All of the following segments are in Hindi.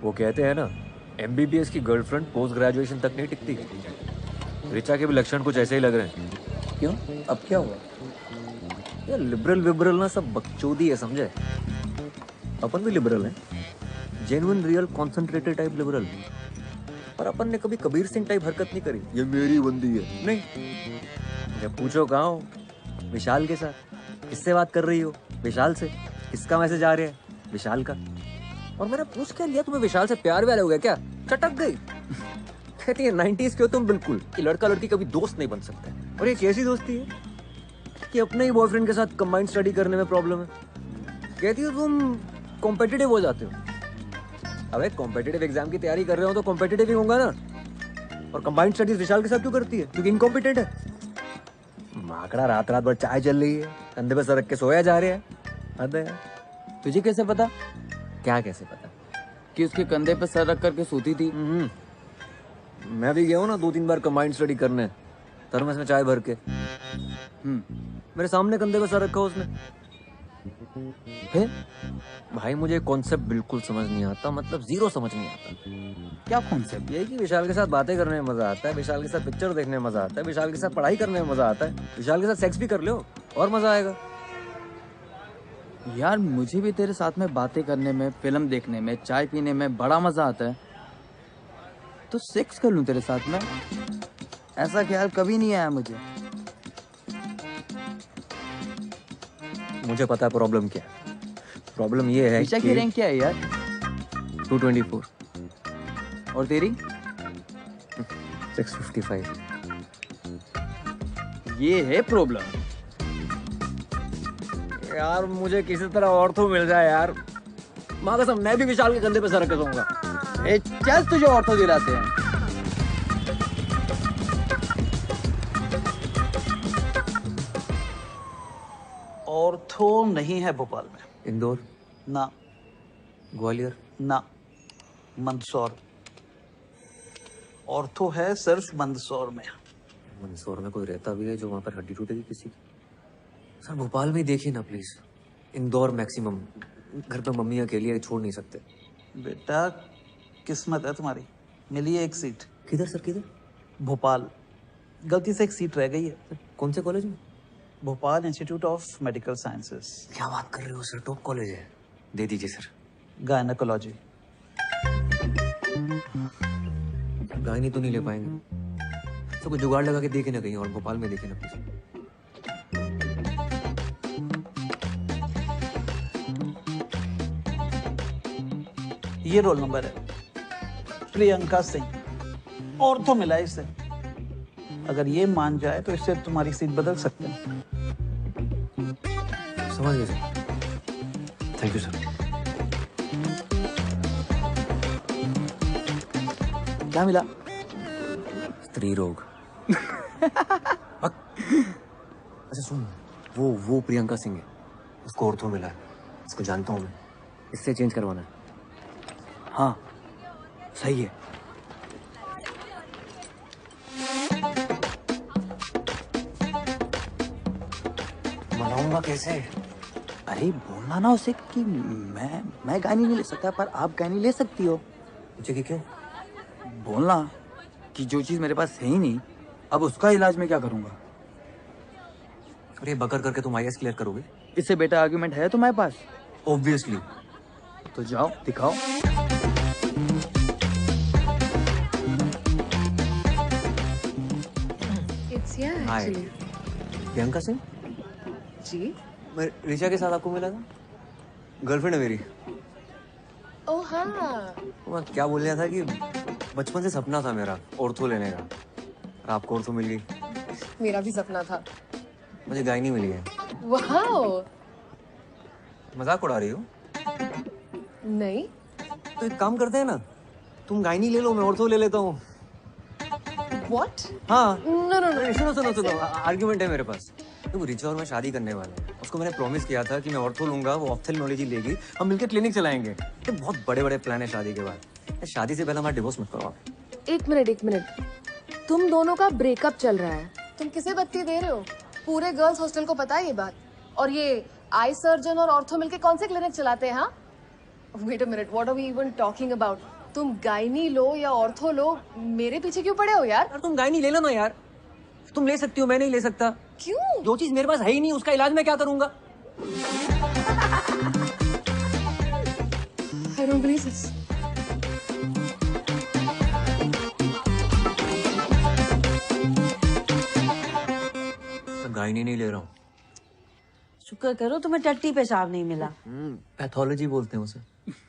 वो कहते हैं ना, MBBS की गर्लफ्रेंड पोस्ट ग्रेजुएशन तक नहीं टिकती। ऋचा के भी लक्षण कुछ ऐसे ही लग रहे हैं। क्यों? अब क्या हुआ? ये लिबरल विबरल ना सब बकचोदी है, समझे? अपन भी लिबरल हैं, genuine real concentrated type liberal. पर अपन ने कभी कबीर सिंह टाइप हरकत नहीं करी, ये मेरी बंदी है, नहीं। जब पूछो कहाँ हो, विशाल के साथ। किससे बात कर रही हो? विशाल से। किसका मैसेज आ रहा है? विशाल का। और मैंने पूछ क्या लिया, तुम्हें विशाल से प्यार व्यार हो गया क्या? चटक गई। कहती है 90s के हो तुम बिल्कुल, कि लड़का लड़की कभी दोस्त नहीं बन सकते। और ये कैसी दोस्ती है कि अपने ही बॉयफ्रेंड के साथ कंबाइंड स्टडी करने में प्रॉब्लम है। कहती हो तुम कॉम्पिटिटिव हो जाते हो। अबे कॉम्पिटिटिव एग्जाम की तैयारी कर रहे हो तो कॉम्पिटिटिव ही होगा ना। और कंबाइंड स्टडीज विशाल के साथ क्यों करती है? क्योंकि इनकॉम्पिटेंट है। माकड़ा रात रात भर चाय चल रही है, कंधे पे सर रख के सोया जा रहा है। हद है। तुझे कैसे पता? क्या कैसे पता? कि उसके कंधे पे सर रख करके सोती थी। मैं भी गया हूँ ना 2-3 बार कंबाइंड स्टडी करने, थर्मस में चाय भर के। मेरे सामने कंधे पे सर रखा उसने। फिर भाई मुझे कॉन्सेप्ट बिल्कुल समझ नहीं आता, मतलब जीरो समझ नहीं आता। क्या कॉन्सेप्ट? यही कि विशाल के साथ बातें करने में मजा आता है, विशाल के साथ पिक्चर देखने में मजा आता है, विशाल के साथ पढ़ाई करने में मजा आता है, विशाल के साथ सेक्स भी कर लो और मजा आएगा। यार मुझे भी तेरे साथ में बातें करने में, फिल्म देखने में, चाय पीने में बड़ा मजा आता है। तो सेक्स कर लूं तेरे साथ में? ऐसा ख्याल कभी नहीं आया मुझे। मुझे पता है प्रॉब्लम क्या है। प्रॉब्लम ये है ऋचा कि की रैंक क्या है यार? 224 और तेरी? 655। ये है प्रॉब्लम। यार मुझे किसी तरह और तो मिल जाए यार। माँ कसम मैं भी विशाल के कंधे पे सर रख के सोऊंगा। ए चल तुझे ऑर्थो दिलाते हैं। ऑर्थो नहीं है भोपाल में। इंदौर, ना, ग्वालियर, ना, मंदसौर। ऑर्थो है सिर्फ मंदसौर में। मंदसौर में कोई रहता भी है जो वहाँ पर हड्डी टूटेगी किसी की? सर भोपाल में ही देखिए ना प्लीज। इंदौर मैक्सिमम। घर पे मम्मी अकेली है, छोड़ नहीं सकते। बेटा किस्मत है तुम्हारी, मिली है एक सीट। किधर सर, किधर? भोपाल। गलती से एक सीट रह गई है। कौन से कॉलेज में? Bhopal institute of medical sciences. क्या बात कर रहे हो सर, टॉप कॉलेज है। दे दीजिए सर। गायनेकोलॉजी। गायनी तो नहीं ले पाएंगे, तो कुछ जुगाड़ लगा के देखे ना कहीं और, भोपाल में देखे ना प्लीज। ये रोल नंबर है, प्रियंका सिंह। ऑर्थो मिला है इसे। अगर ये मान जाए तो इससे तुम्हारी सीट बदल सकते हैं। समझ गए सर, थैंक यू सर। क्या मिला? स्त्री रोग। अच्छा सुन, वो प्रियंका सिंह है, उसको ऑर्थो मिला है। इसको जानता हूँ मैं, इससे चेंज करवाना है। हाँ सही है। मनाऊंगा कैसे? अरे बोलना ना उसे कि मैं गानी नहीं ले सकता पर आप गानी ले सकती हो। मुझे कि क्यों? बोलना कि जो चीज मेरे पास है ही नहीं, अब उसका इलाज मैं क्या करूंगा। अरे बकर करके तुम IAS क्लियर करोगे? इससे बेटा आर्ग्यूमेंट है तुम्हारे पास? ऑब्वियसली। तो जाओ दिखाओ। हाय, प्रियंका सिंह जी। मैं ऋचा के साथ आपको मिला था। गर्लफ्रेंड है मेरी। ओह हाँ। मैं क्या बोल रहा था कि बचपन से सपना था मेरा ऑर्थो लेने का, और आपको ऑर्थो मिल गई। मेरा भी सपना था। मुझे गायनी मिली है। वाओ। मजाक उड़ा रही हो? नहीं। तो एक काम करते हैं ना, तुम गायनी ले लो, मैं ऑर्थो ले लेता हूँ। What? हाँ। No, no, no. सुनो, आर्ग्यूमेंट है मेरे पास। तो रिचा और मैं शादी करने वाले हैं। उसको मैंने प्रॉमिस किया था कि मैं ऑर्थो लूंगा, वो ऑप्थेल्मोलॉजी लेगी, हम मिलकर क्लिनिक चलाएंगे। ये बहुत बड़े प्लान है शादी के बाद। शादी से पहले हमारा डिवोर्स मत करो आप। एक मिनट। तुम दोनों का ब्रेकअप चल रहा है, तुम किसे बत्ती दे रहे हो? पूरे गर्ल्स हॉस्टल को पता है ये बात। और ये आई सर्जन और ऑर्थो मिलके कौन से क्लिनिक चलाते हैं? हाँ, wait a minute, what are we even talking about? तुम गायनी लो या ऑर्थो लो, मेरे पीछे क्यों पड़े हो यार? यार तुम गायनी ले लो ना यार, तुम ले सकती हो, मैं नहीं ले सकता। क्यों? जो चीज मेरे पास है ही नहीं उसका इलाज मैं क्या करूंगा? I don't believe this. मैं गायनी नहीं ले रहा हूँ। शुक्र करो तुम्हें टट्टी पेशाब नहीं मिला। पैथोलॉजी बोलते हैं उसे।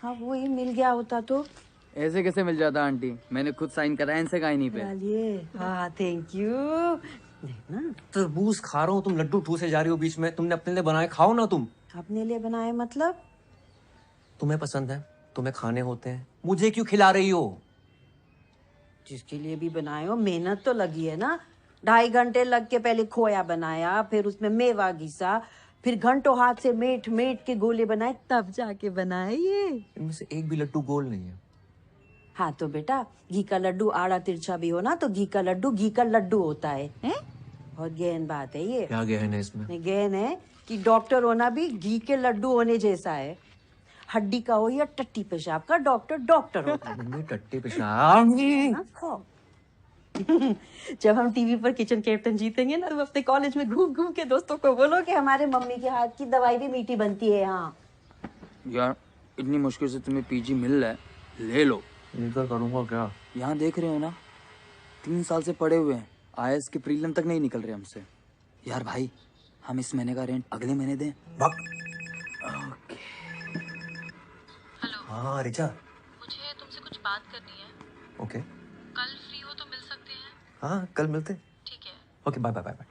हाँ वो ही मिल गया होता तो। ऐसे कैसे मिल जाता आंटी, मैंने खुद साइन कराया इनसे गायनी पे। चलिए हाँ थैंक यू। देखना तरबूज खा रहा हूँ, तुम लड्डू ठूसे जा रही हो बीच में। तुमने अपने लिए बनाए, खाओ ना तुम। अपने लिए बनाए मतलब? तुम्हें पसंद है, तुम्हें खाने होते हैं, मुझे क्यों खिला रही हो? जिसके लिए भी बनाए हो मेहनत तो लगी है ना। 2.5 घंटे लग के पहले खोया बनाया, फिर उसमें मेवा घिसा, फिर घंटों हाथ से मेट मेट के गोले बनाए, तब जाके बनाए ये। इनमें से एक भी लड्डू गोल नहीं है। हाँ तो बेटा घी का लड्डू आड़ा तिरछा भी हो ना तो घी का लड्डू घी का लड्डू होता है, हैं? बहुत गहन बात है ये। क्या गहन है इसमें? नहीं, गहन है कि डॉक्टर होना भी घी के लड्डू होने जैसा है। हड्डी का हो या टट्टी पेशाब का, डॉक्टर डॉक्टर होता है। मम्मी टट्टी पेशाब। हाँ, खाओ। जब हम टीवी पर किचन कैप्टन जीतेंगे ना, तो अपने कॉलेज में घूम घूम के दोस्तों को बोलो कि हमारे मम्मी के हाथ की दवाई भी मीठी बनती है। हाँ यार इतनी मुश्किल से तुम्हें पीजी मिल रहा है, ले लो। इनका करूंगा क्या? यहाँ देख रहे हो ना, 3 साल से पड़े हुए हैं, आईएएस के प्रीलिम तक नहीं निकल रहे हमसे। यार भाई हम इस महीने का रेंट अगले महीने दें। हाँ रिचा, मुझे तुमसे कुछ बात करनी है। ओके। कल फ्री हो तो मिल सकते हैं? हाँ कल मिलते हैं। ठीक है। Okay bye bye bye bye.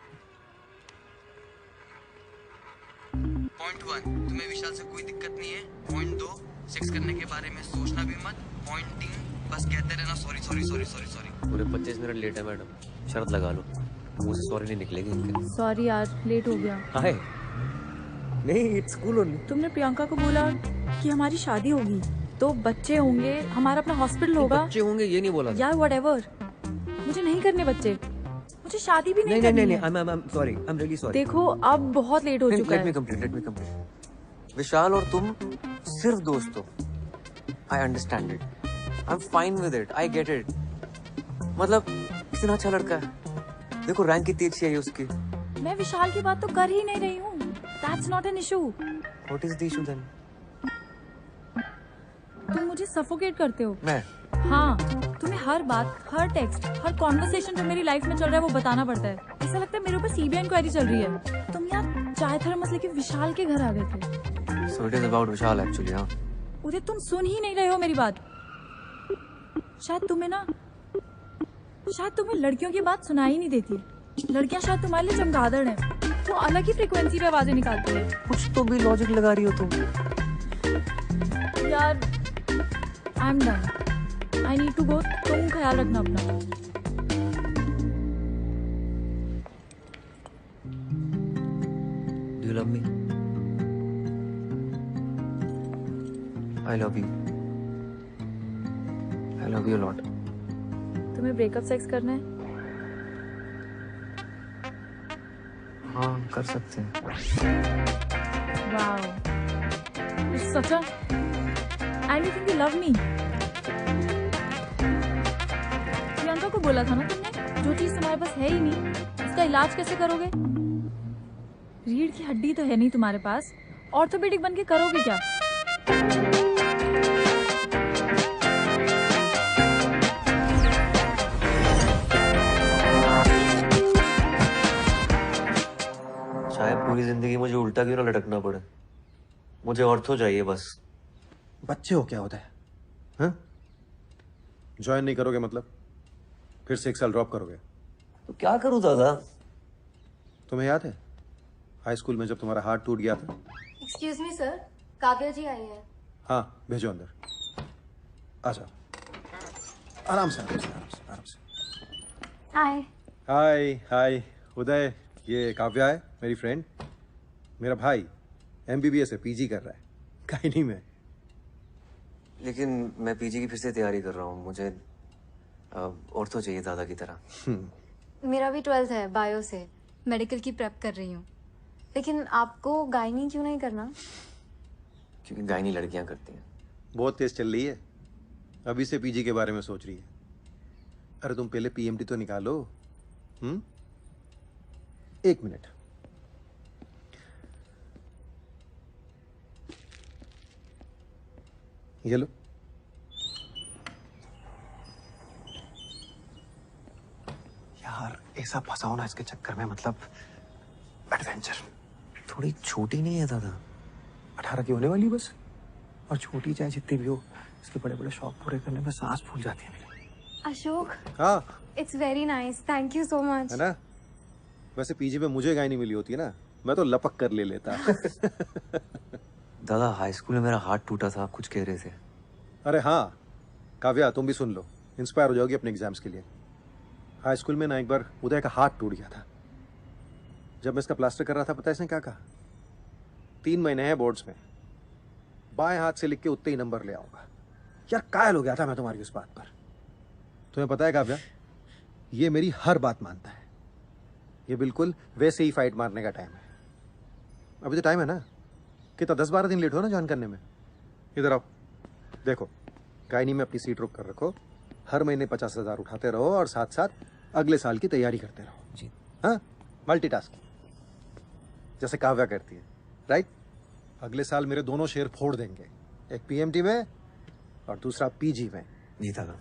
Point 1, तुम्हें विशाल से कोई दिक्कत नहीं है। पॉइंट 2, सेक्स करने के बारे में सोचना भी मत। पॉइंट 3, बस कहते रहना sorry sorry sorry sorry sorry. पूरे 25 मिनट लेट है मैडम, शर्त लगा लो, मुंह से सॉरी नहीं निकलेगी इनके। सॉरी यार, लेट हो गया। हाय नहीं, इट्स कूल ओनली। तुमने प्रियंका को बोला कि हमारी शादी होगी तो बच्चे होंगे, हमारा अपना हॉस्पिटल होगा। बच्चे होंगे ये नहीं बोला था। यार व्हाटएवर, मुझे नहीं करने बच्चे, मुझे शादी भी नहीं करनी है। I am sorry, I am really sorry. देखो अब बहुत लेट हो चुका है। Let me complete. विशाल और तुम सिर्फ दोस्त हो। I understand it, I am fine with it, I get it. मतलब कितना अच्छा लड़का है, देखो रैंक कितनी अच्छी है उसकी। मैं विशाल की बात तो कर ही नहीं रही हूँ। That's not an issue. What is the issue then? तुम मुझे सफोकेट करते हो। मैं? हाँ, तुम्हें हर बात, हर टेक्स्ट, हर कॉन्वर्सेशन जो मेरी लाइफ में चल रहा है वो बताना पड़ता है। ऐसा लगता है मेरे ऊपर सीबीआई इंक्वायरी चल रही है। तुम यार चाय थर्मस लेके विशाल के घर आ गए थे। So it is about Vishal actually, हाँ? उदय तुम सुन ही नहीं रहे हो मेरी बात। शायद तुम्हें लड़कियों की बात सुनाई नहीं देती। लड़कियां शायद तुम्हारे लिए चमगादड़ हैं, वो अलग ही फ्रीक्वेंसी पे आवाजें निकालती है। कुछ तो भी लॉजिक लगा रही हो तुम। यार I am done, I need to go. तुम ख्याल रखना अपना। Do you love me? I love you. I love you a lot. तुम्हें ब्रेकअप सेक्स करना है? हाँ कर सकते हैं। Wow, it's such a, and you think you love me? Priyanka को बोला था ना तुमने, जो चीज तुम्हारे पास है ही नहीं उसका इलाज कैसे करोगे? रीढ़ की हड्डी तो है नहीं तुम्हारे पास, ऑर्थोपेडिक बन के करोगे क्या? शायद पूरी जिंदगी मुझे उल्टा क्यों ना लटकना पड़े, मुझे ऑर्थो चाहिए बस। बच्चे हो क्या होता है? हाँ? ज्वाइन नहीं करोगे मतलब? फिर से 1 साल ड्रॉप करोगे? तो क्या करूं दादा? तुम्हें याद है हाई स्कूल में जब तुम्हारा हार्ट टूट गया था? एक्सक्यूज मी सर, काव्या जी आई है। हाँ भेजो अंदर। आ जाओ, आराम से आराम से आराम से आराम से। हाय। हाय हाय उदय, ये काव्या है मेरी फ्रेंड। मेरा भाई MBBS है, PG कर रहा है गायनी में। लेकिन मैं पीजी की फिर से तैयारी कर रहा हूँ, मुझे ऑर्थो चाहिए दादा की तरह। मेरा भी 12th है, बायो से मेडिकल की प्रेप कर रही हूँ। लेकिन आपको गायनी क्यों नहीं करना? क्योंकि गायनी लड़कियां करती हैं। बहुत तेज चल रही है, अभी से पीजी के बारे में सोच रही है। अरे तुम पहले पीएमटी तो निकालो। 1 मिनट। ये लो। यार ऐसा फंसाओ ना इसके चक्कर में, मतलब एडवेंचर। थोड़ी छोटी नहीं है दादा? 18 की होने वाली बस। और छोटी चाहे जितनी भी हो, इसके बड़े बड़े शौक पूरे करने में सांस फूल जाती है मेरी। अशोक, हाँ it's very nice, thank you so much. है ना? वैसे पीजी में मुझे गाय नहीं मिली होती ना, मैं तो लपक कर ले लेता। दादा हाई स्कूल में मेरा हाथ टूटा था, आप कुछ कह रहे थे। अरे हाँ काव्या, तुम भी सुन लो, इंस्पायर हो जाओगी अपने एग्जाम्स के लिए। हाई स्कूल में ना एक बार उदय का हाथ टूट गया था। जब मैं इसका प्लास्टर कर रहा था, पता है इसने क्या कहा? 3 महीने हैं बोर्ड्स में, बाएं हाथ से लिख के उतने ही नंबर ले आऊंगा। यार कायल हो गया था मैं तुम्हारी उस बात पर। तुम्हें पता है काव्या, ये मेरी हर बात मानता है। ये बिल्कुल वैसे ही फाइट मारने का टाइम है। अभी तो टाइम है ना, कितना 10-12 दिन लेट हो ना ज्वाइन करने में। इधर आओ, देखो गायनी में अपनी सीट रोक कर रखो, हर महीने 50,000 उठाते रहो और साथ साथ अगले साल की तैयारी करते रहो। जी हाँ, मल्टीटास्किंग जैसे काव्या करती है, राइट? अगले साल मेरे दोनों शेयर फोड़ देंगे, एक पीएमटी में और दूसरा पीजी में। जी दादा।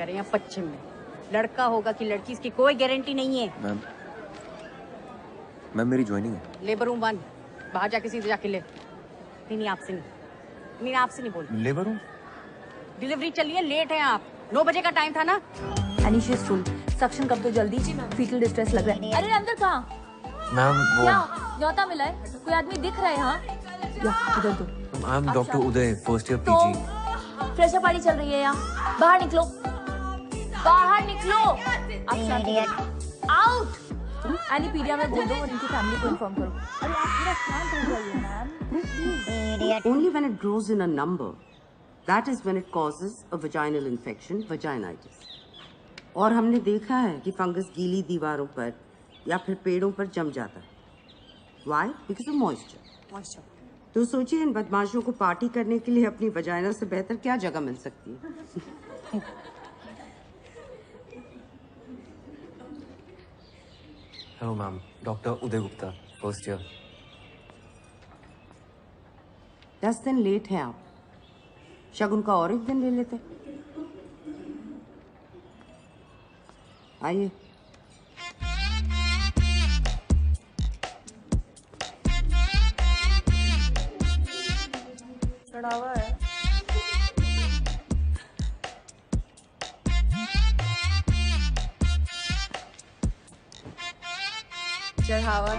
यहाँ पश्चिम में लड़का होगा कि लड़की, इसकी कोई गारंटी नहीं है। मैम मेरी ज्वाइनिंग है। लेबर रूम 1, बाहर जाके सीधे जाके ले। नहीं आपसे नहीं आपसे नहीं बोल। Labour room? डिलीवरी चलिए, लेट है आप। 9 बजे का टाइम था ना। अनिशियस फुल सक्शन कब तो जल्दी जी मैम। फीटल डिस्ट्रेस लग रहा है। अरे अंदर कहाँ? मैम वो क्या न्योता मिला है? कोई आदमी दिख रहा है यहाँ? या इधर तो। आई am doctor Uday, first year PG. Fresher party चल रही है यहाँ, बाहर निकलो, बाहर निकलो। आउट। एनीपीडिया में बोल दो और इनकी फैमिली को इन्फॉर्म करो। अरे आप थोड़ा शांत हो जाइए ma'am. Only when it grows in a number, that is when it causes a vaginal infection, vaginitis. और हमने देखा है कि फंगस गीली दीवारों पर या फिर पेड़ों पर जम जाता है। Why? Because of moisture. तो सोचिए इन बदमाशों को पार्टी करने के लिए अपनी वजाइना से बेहतर क्या जगह मिल सकती है। हेलो मैम, डॉक्टर उदय गुप्ता, फर्स्ट ईयर। 10 दिन लेट हैं आप, शगुन का और एक दिन ले लेते। आइए। चढ़ावा है। चढ़ावा।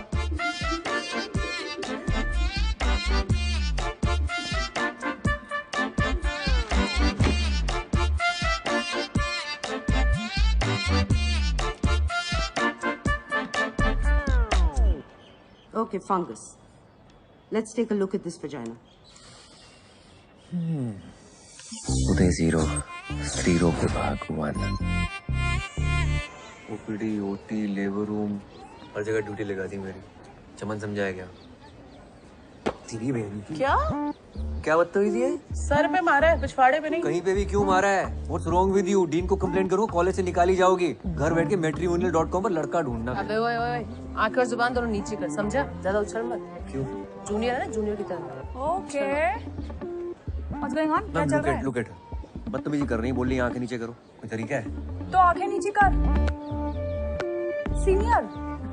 Okay, fungus. Let's take a look at this vagina. उदय 0, स्त्री रोग विभाग 1। ओपीडी, ओटी, लेबर रूम, हर जगह ड्यूटी लगा दी मेरी। चमन समझाया क्या? तेरी बहन की। क्या? क्या बदतमीजी है? सर पे मारा है, पिछवाड़े पे नहीं। कहीं पे भी क्यों मारा है? What's wrong with you? Dean को कंप्लेंट करो, कॉलेज से निकाली जाओगी। घर बैठ के matrimonial.com पर लड़का ढूंढना। अबे ओए ओए, आंखें और जुबान दोनों नीचे कर, समझा? ज्यादा उछल मत। क्यों? जूनियर है ना, जूनियर की तरह। Okay what's going on? क्या चल रहा है? Look at her. बदतमीजी कर रही है, बोल रही है आंखें नीचे करो। कोई तरीका है? तो आंखें नीचे कर। सीनियर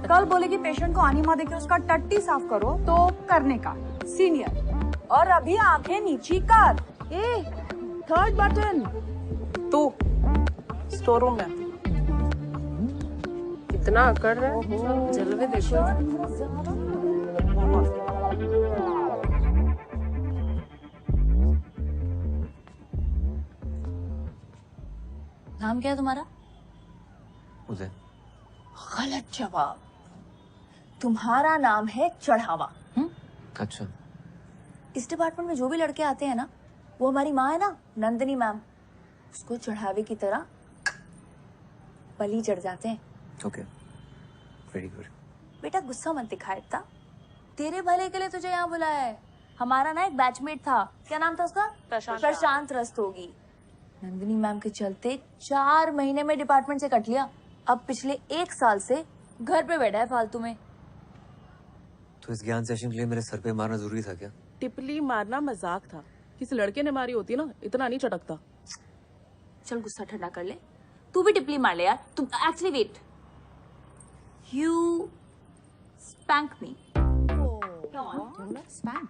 कल बोले कि पेशेंट को आनी माँ देके उसका टट्टी साफ करो तो करने का सीनियर, और अभी आंखें नीची कर। ए थर्ड बटन। तू स्टोर रूम में कितना कर रहा है, जलवे देखो। नाम क्या है तुम्हारा? उदय। गलत जवाब। तुम्हारा नाम है चढ़ावा। अच्छा। इस डिपार्टमेंट में जो भी लड़के आते हैं ना, वो हमारी माँ है ना, नंदिनी मैम, उसको चढ़ावे की तरह बलि चढ़ जाते हैं। Okay, very good. बेटा गुस्सा मत दिखा इतना, तेरे भले के लिए तुझे यहाँ बुलाया है। हमारा ना एक बैचमेट था, क्या नाम था उसका? प्रशांत रस्तोगी। नंदिनी मैम के चलते 4 महीने में डिपार्टमेंट से कट लिया। अब पिछले 1 साल से घर पे बैठा है फालतू में। तो इस ज्ञान सेशन के लिए मेरे सर पे मारना जरूरी था क्या? टिपली मारना मजाक था, किसी लड़के ने मारी होती ना, इतना नहीं चटकता। चल गुस्सा ठंडा कर ले, तू भी टिपली मार ले यार। तुम actually wait, you spank me. Spank?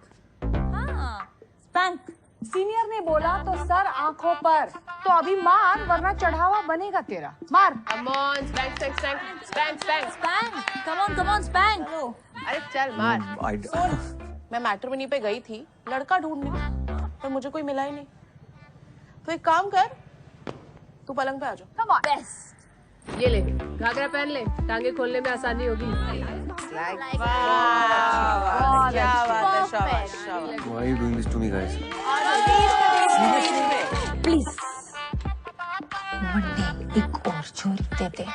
हाँ स्पैंक। सीनियर ने बोला तो सर आंखों पर, तो अभी मार वरना चढ़ावा बनेगा तेरा। मार। Come on, spank, spank, spank, spank, spank. Spank, come on, spank. अरे चल मार। सुन, मैं मैट्रिमोनी पे गई थी लड़का ढूंढने, पर मुझे कोई मिला ही नहीं। तो एक काम कर, तू पलंग पे आ जा। Come on. बेस्ट। ये ले, घाघरा पहन ले, टांगे खोलने में आसानी होगी। Why are you doing this to me, guys? Please Monday एक और छोरी देते,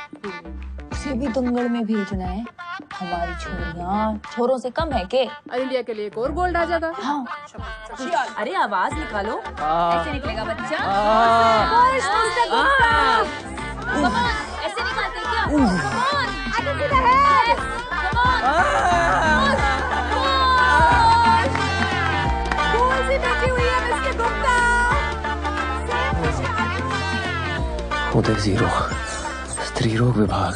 उसे भी दंगल में भेजना है। हमारी छोरियां छोरों से कम है के? इंडिया के लिए एक और गोल्ड आ जाएगा। हाँ। अरे आवाज निकालो, ऐसे निकलेगा बच्चा। ऐसे निकालते क्या? उदय 0, स्त्री रोग विभाग,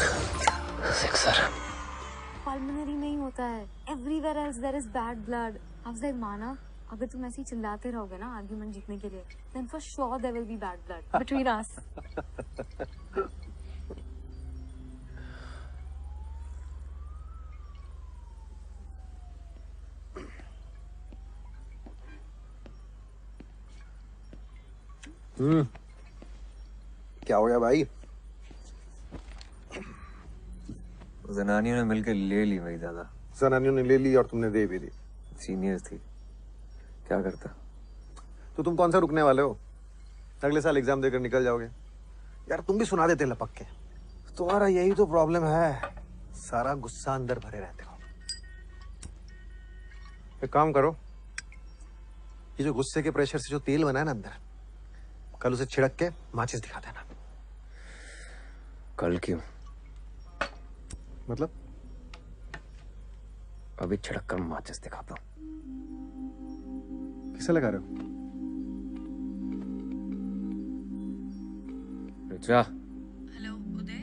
सिक्सर। पल्मोनरी में ही होता है, everywhere else there is bad blood. Afzal माना, अगर तुम ऐसे ही चिल्लाते रहोगे ना आर्गुमेंट जीतने के लिए, then for sure there will be bad blood between us. क्या हो गया भाई? जनानियों ने मिलकर ले ली भाई दादा। जनानियों ने ले ली और तुमने दे भी दी। सीनियर्स थी, क्या करता। तो तुम कौन सा रुकने वाले हो? अगले साल एग्जाम देकर निकल जाओगे। यार तुम भी सुना देते लपक के। तुम्हारा यही तो प्रॉब्लम है, सारा गुस्सा अंदर भरे रहते हो। एक काम करो, ये जो गुस्से के प्रेशर से जो तेल बना है ना अंदर, कल उसे छिड़क के माचिस दिखा देना। कल क्यों? मतलब? अभी छिड़क कर माचिस दिखाता हूँ। किसे लगा रहे हो? रिचा। हेलो उदय।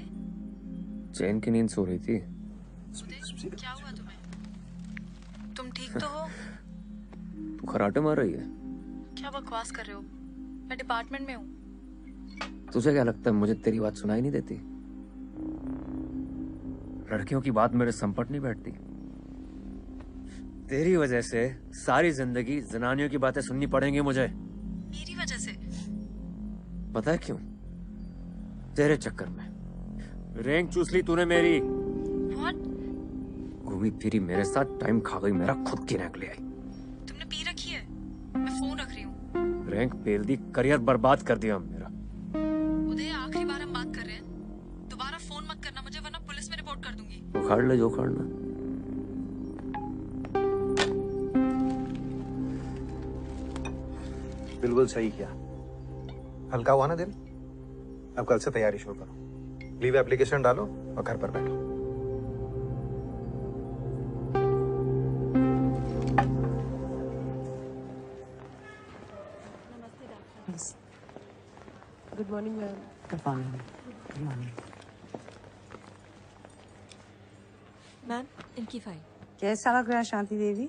चैन की नींद सो रही थी। उदय क्या हुआ तुम्हें? तुम ठीक तो हो? तू खराटे मार रही है? क्या बकवास कर रहे हो? मैं डिपार्टमेंट में हूँ। तुझे क्या लगता है मुझे तेरी बात सुनाई नहीं देती? लड़कियों की बात मेरे संपट नहीं बैठती। तेरी वजह से सारी जिंदगी जनानियों की बातें सुननी पड़ेंगी मुझे। मेरी वजह से? पता है क्यों? तेरे चक्कर में रैंक चूस ली तूने मेरी। What? घूमी फिरी मेरे साथ टाइम खा गई मेरा, खुद की रैंक ले आई। तुमने पी रखी है? मैं फोन रख रही हूँ। रैंक पेल दी, करियर बर्बाद कर दिया मेरा। उदय आखिरी बार हम बात कर रहे हैं, दोबारा फोन मत करना मुझे, वरना पुलिस में रिपोर्ट कर दूंगी। उखाड़ ले जो उखाड़ना। बिल्कुल सही किया। हल्का हुआ ना दिल? अब कल से तैयारी शुरू करो। लीव एप्लीकेशन डालो और घर पर बैठो। Good morning ma'am. Good morning. Good morning. Ma'am इनकी फाइल। कैसा लग रहा है शांति देवी?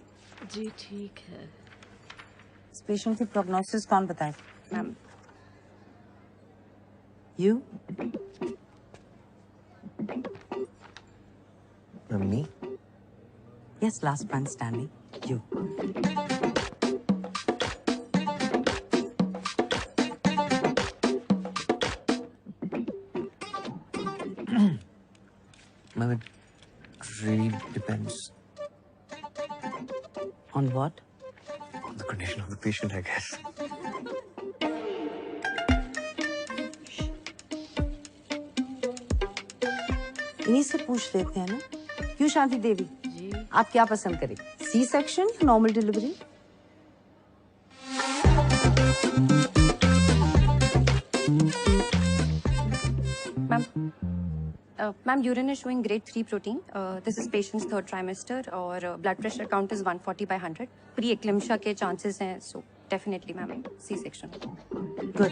जी ठीक है। इस पेशेंट की प्रोग्नोसिस कौन बताए? Ma'am. You? Mummy? Yes, last man standing. You. Ma'am, it really depends On what? on the condition of the patient, I guess. इन्हीं से पूछ लेते हैं ना। क्यों शांति देवी? जी। आप क्या पसंद करें? सी सेक्शन या normal delivery? Ma'am urine is showing grade 3 protein. This is patient's third trimester और blood pressure count is 140/100। Pre eclampsia के चांसेस हैं, so definitely ma'am C section. Good.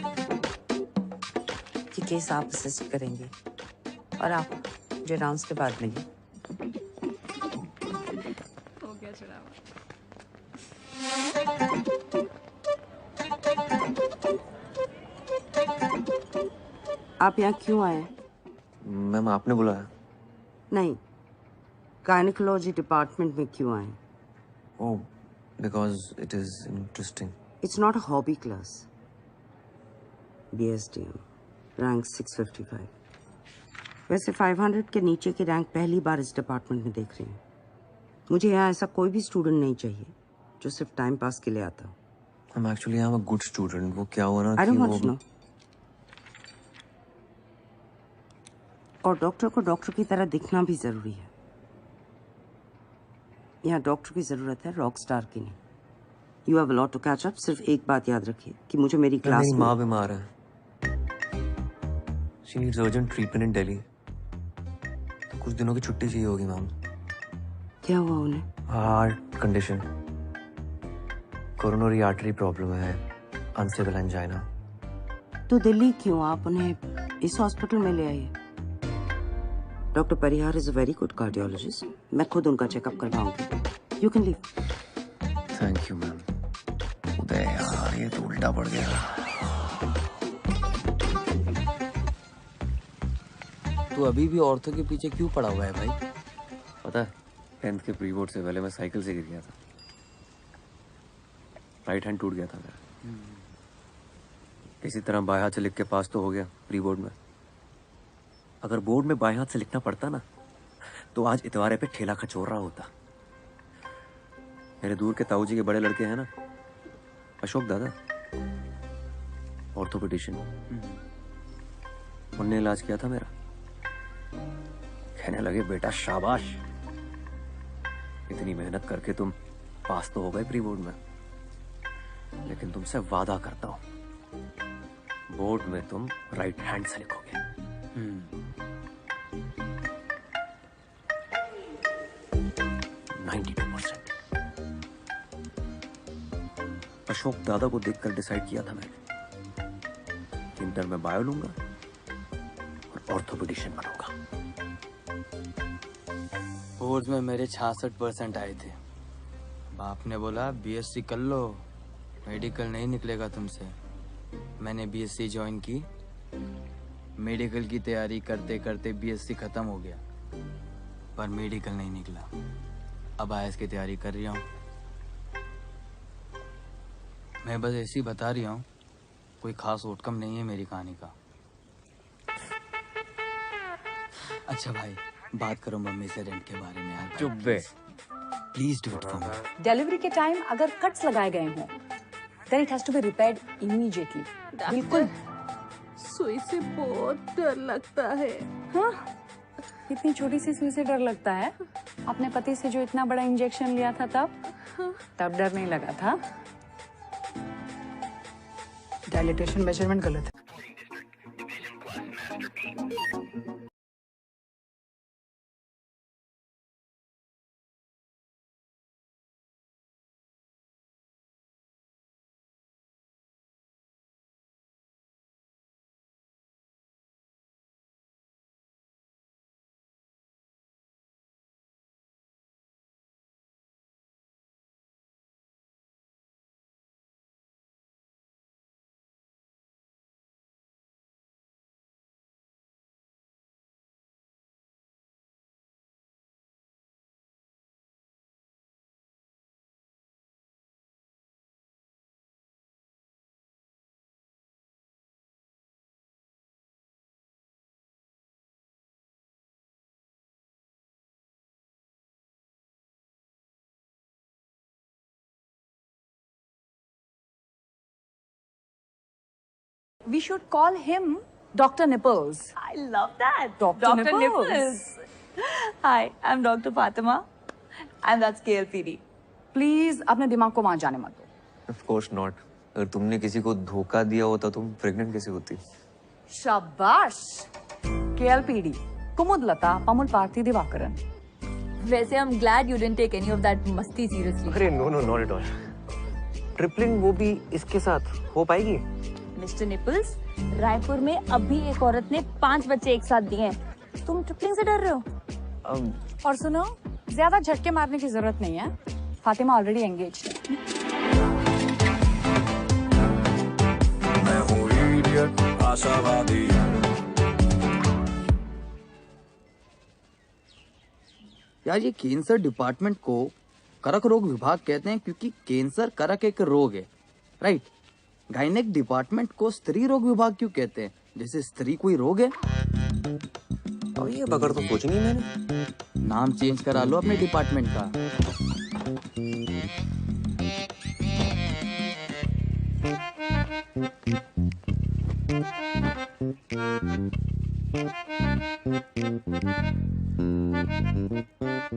ये केस आप असिस्ट करेंगे और आप मुझे राउंड्स के बाद मिलिए। हो गया चढ़ावा। आप यहाँ क्यों आए? मैम आपने बुलाया? नहीं, गायनेकोलॉजी डिपार्टमेंट में क्यों आए? Oh, because it is interesting. It's not a hobby class. BSDM, rank 655. वैसे 500 के नीचे की रैंक पहली बार इस डिपार्टमेंट में देख रही हूँ। मुझे यहाँ ऐसा कोई भी स्टूडेंट नहीं चाहिए जो सिर्फ टाइम पास के लिए आता हो। I'm actually I'm a good student. वो क्या हुआ ना I कि don't वो want to know. और डॉक्टर को डॉक्टर की तरह दिखना भी जरूरी है। यहाँ डॉक्टर की जरूरत है, रॉक स्टार की नहीं। You have a lot to catch up. सिर्फ एक बात याद रखिए कि मुझे मेरी क्लास मेरी में माँ बीमार है। She needs urgent treatment in Delhi. तो कुछ दिनों की छुट्टी चाहिए होगी मैम। क्या हुआ उन्हें? Heart condition, coronary artery problem है, अनस्टेबल एंजाइना। तो दिल्ली क्यों? आप उन्हें इस हॉस्पिटल में ले आइए। Doctor Parihar is a very good cardiologist. मैं खुद उनका चेकअप करवाऊंगी। You can leave. Thank you ma'am. Uday यार ये तो उल्टा पड़ गया। तू अभी भी औरतों के पीछे क्यों पड़ा हुआ है भाई? पता है 10th के प्री बोर्ड से पहले मैं साइकिल से गिर गया था। राइट हैंड टूट गया था मेरा। किसी तरह बाएं हाथ से लिख के पास तो हो गया प्री बोर्ड में। अगर बोर्ड में बाएं हाथ से लिखना पड़ता ना तो आज इतवारे पे ठेला खचोर रहा होता। मेरे दूर के ताऊ जी के बड़े लड़के हैं ना, अशोक दादा, ऑर्थोपेडिशियन, उनने इलाज किया था मेरा। कहने लगे बेटा शाबाश, इतनी मेहनत करके तुम पास तो हो गए प्री बोर्ड में, लेकिन तुमसे वादा करता हूं बोर्ड में तुम राइट हैंड से लिखोगे। 92%। अशोक दादा को देखकर डिसाइड किया था मैंने, इंटर में बायो लूंगा और ऑर्थोपेडिशियन बनूंगा। बोर्ड में मेरे 66% आए थे। बाप ने बोला बीएससी कर लो, मेडिकल नहीं निकलेगा तुमसे। मैंने बीएससी ज्वाइन की। मेडिकल की तैयारी करते करते बीएससी खत्म हो गया, पर मेडिकल नहीं निकला। अब आईएएस की तैयारी कर रही हूँ। मैं बस ऐसी बता रही हूँ, कोई खास आउटकम नहीं है मेरी कहानी का। अच्छा भाई, बात करो मम्मी से रेंट के बारे में यार। चुप बे। Please do it for me. Delivery के टाइम अगर कट्स लगाए गए हों, then it has to be repaired immediately. बिल्कुल। सुई से बहुत डर लगता है। हाँ, इतनी छोटी सी सुई से डर लगता है? अपने पति से जो इतना बड़ा इंजेक्शन लिया था तब डर नहीं लगा था? डायलिटेशन मेजरमेंट गलत है। We should call him Dr. Nipples. I love that. Dr. Nipples. Hi, I'm Dr. Fatima, and that's KLPD. Please अपने दिमाग को वहां जाने मत दो। Of course not. अगर तुमने किसी को धोखा दिया होता तुम प्रेग्नेंट कैसे होती? शाबाश। KLPD, कुमुदलता, पमुल पार्थी दिवाकरन। वैसे I'm glad you didn't take any of that मस्ती seriously. अरे no, not at all. Tripling वो भी इसके साथ हो पाएगी? मिस्टर निपल्स, रायपुर में अभी एक औरत ने 5 बच्चे एक साथ दिए हैं। तुम ट्रिपलिंग से डर रहे हो? और सुनो, ज्यादा झटके मारने की जरूरत नहीं है। फातिमा ऑलरेडी एंगेज है। मैं हूँ इडियट, आशावादी। यार ये कैंसर डिपार्टमेंट को करक रोग विभाग कहते हैं क्योंकि कैंसर करक एक रोग है, राइट? गायनेक डिपार्टमेंट को स्त्री रोग विभाग क्यों कहते हैं? जैसे स्त्री कोई रोग है? अब ये बगैर तो सोची नहीं मैंने। नाम चेंज करा लो अपने डिपार्टमेंट का।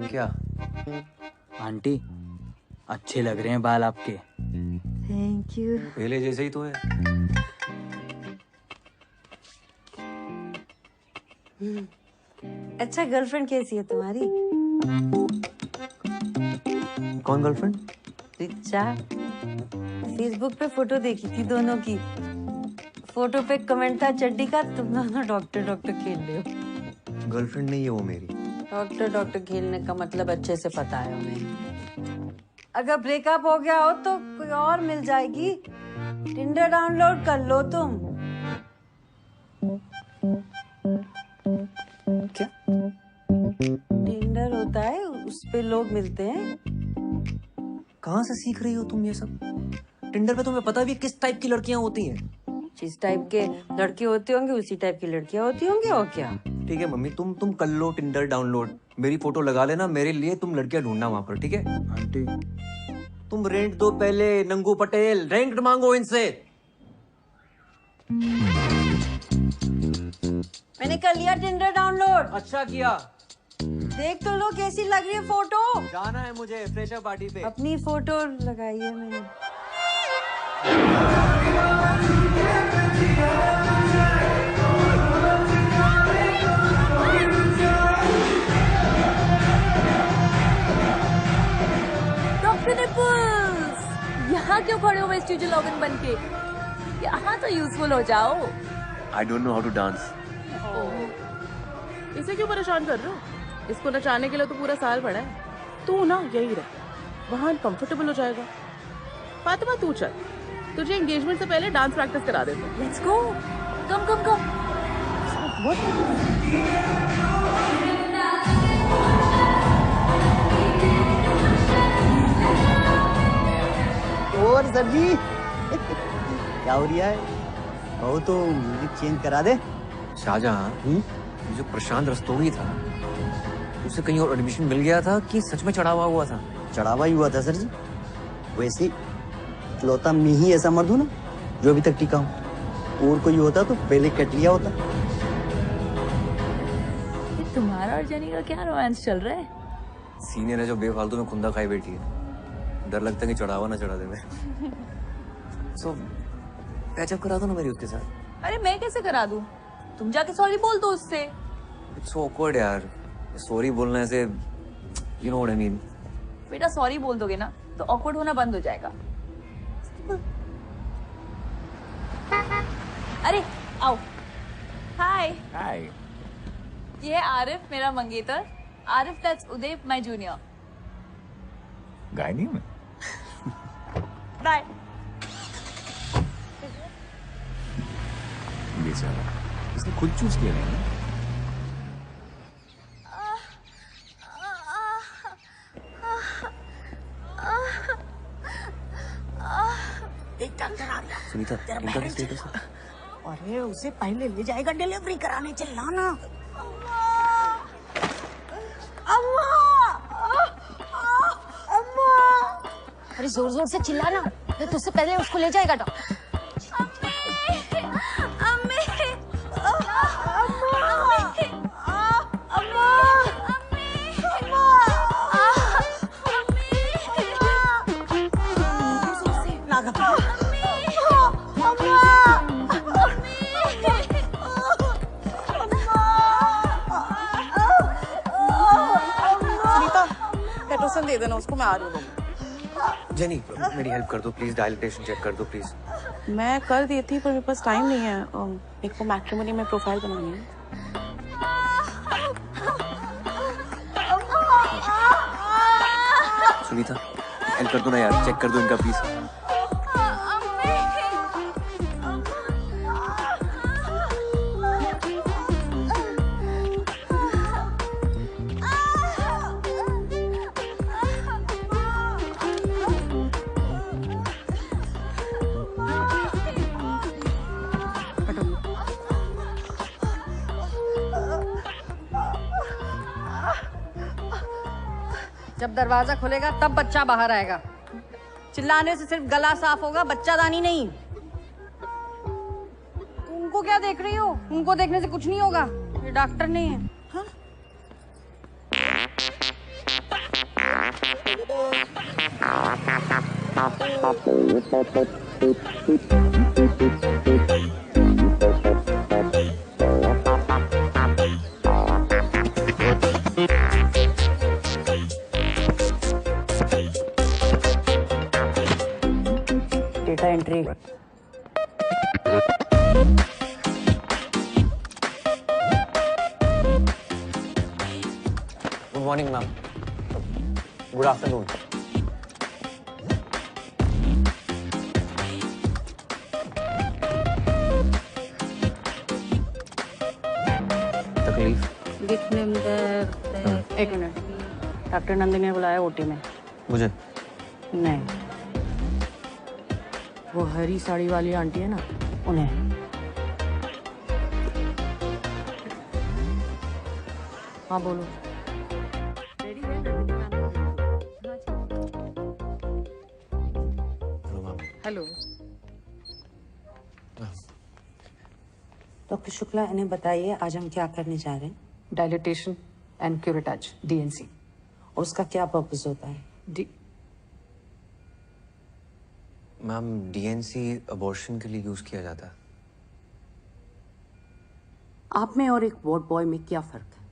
क्या आंटी, अच्छे लग रहे हैं बाल आपके। Thank you. पहले जैसे ही तो है। अच्छा, गर्लफ्रेंड कैसी है तुम्हारी? कौन गर्लफ्रेंड? रिचा। फेसबुक पे फोटो देखी थी दोनों की। फोटो पे कमेंट था चड्डी का, तुम दोनों डॉक्टर खेल रहे हो। गर्लफ्रेंड नहीं है वो मेरी। डॉक्टर खेलने का मतलब अच्छे से पता है उन्हें। अगर ब्रेकअप हो गया हो तो कोई और मिल जाएगी। टिंडर डाउनलोड कर लो तुम। क्या? टिंडर होता है, उस पे लोग मिलते हैं। कहाँ से सीख रही हो तुम ये सब? टिंडर पे तुम्हें पता भी किस टाइप की लड़कियां होती हैं? जिस टाइप के लड़के होते होंगे उसी टाइप की लड़कियां होती होंगी, और क्या। ठीक है मम्मी, तुम कर लो टिंडर डाउनलोड, मेरी फोटो लगा लेना मेरे लिए, तुम लड़कियां ढूंढना वहां पर, ठीक है? आंटी तुम रेंट दो पहले, नंगू पटेल, रेंट मांगो इनसे। मैंने कर लिया टिंडर डाउनलोड। अच्छा किया। देख तो लो कैसी लग रही है फोटो। जाना है मुझे फ्रेशर पार्टी पे। अपनी फोटो लगाई है मैंने। डॉक्टर निपल्स, यहाँ क्यों खड़े हो वेस्टिज लॉगिन बन के? यहाँ तो यूजफुल हो जाओ। I don't know how to dance. इसे क्यों परेशान कर रहे हो? इसको नचाने के लिए तो पूरा साल पड़ा है। तू ना यही रह, वहाँ कंफर्टेबल हो जाएगा। फातिमा तू चल, तुझे एंगेजमेंट से पहले डांस प्रैक्टिस करा देते हैं। लेट्स गो, कम। और सर जी क्या हो रहा है? कहो तो म्यूजिक चेंज करा दे। शाहजहां, जो प्रशांत रस्तोगी था उसे कहीं और एडमिशन मिल गया था कि सच में चढ़ावा हुआ था? चढ़ावा ही हुआ था सर जी। वैसे इकलौता मैं ही ऐसा मर्द हूं ना जो अभी तक टिका हूं। और कोई होता तो पहले कट लिया होता। तुम्हारा और जेनी का क्या रोमांस चल रहा है? सीनियर है जो बेफालतू में खुंदा खाई बैठी है। डर लगता है कि चढ़ावा ना चढ़ा दे मैं। सो पैचअप करा दो ना मेरी उसके साथ। अरे मैं कैसे करा दूं? तुम जाके सॉरी बोल दो उससे। इट्स ऑकवर्ड यार, सॉरी बोलने से, you know what I mean. बेटा सॉरी बोल दोगे ना तो ऑकवर्ड होना बंद हो जाएगा। अरे आओ। हाय। हाय। ये है आरिफ, मेरा मंगेतर। Arif that's Uday, my junior. Gynae में। बाय। ये सारा इसने खुद चूज किया है ना। एक डॉक्टर आ गया। सुनीता, तेरा इनका parent स्टेटस है? अरे उसे पहले ले जाएगा डिलीवरी कराने, चिल्लाना। अम्मा! अम्मा! अरे जोर जोर से चिल्लाना, नहीं तो उससे पहले उसको ले जाएगा डॉक्टर। पेट्रोसन दे देना उसको, मैं आ रही हूँ। जेनी मेरी हेल्प कर दो प्लीज, डायलिटेशन चेक कर दो प्लीज। मैं कर दी थी पर मेरे पास टाइम नहीं है, मेरे को मैट्रिमोनी में प्रोफाइल बनानी है। सुनीता हेल्प कर दो ना यार, चेक कर दो इनका प्लीज। जब दरवाजा खुलेगा तब बच्चा बाहर आएगा। चिल्लाने से सिर्फ गला साफ होगा, बच्चादानी नहीं। उनको क्या देख रही हो? उनको देखने से कुछ नहीं होगा, ये डॉक्टर नहीं है। हाँ? Data entry. Good morning ma'am. Good afternoon. तकलीफ? एक मिनट, डॉक्टर नंदिनी ने बुलाया ओटी में। मुझे? नहीं, वो हरी साड़ी वाली आंटी है ना, उन्हें। हाँ बोलो। हेलो डॉक्टर शुक्ला, इन्हें बताइए आज हम क्या करने जा रहे हैं। Dilatation and curettage, D and C. और उसका क्या पर्पस होता है? मैम डीएनसी अबॉर्शन के लिए यूज किया जाता है। आप में और एक वार्ड बॉय में क्या फर्क है?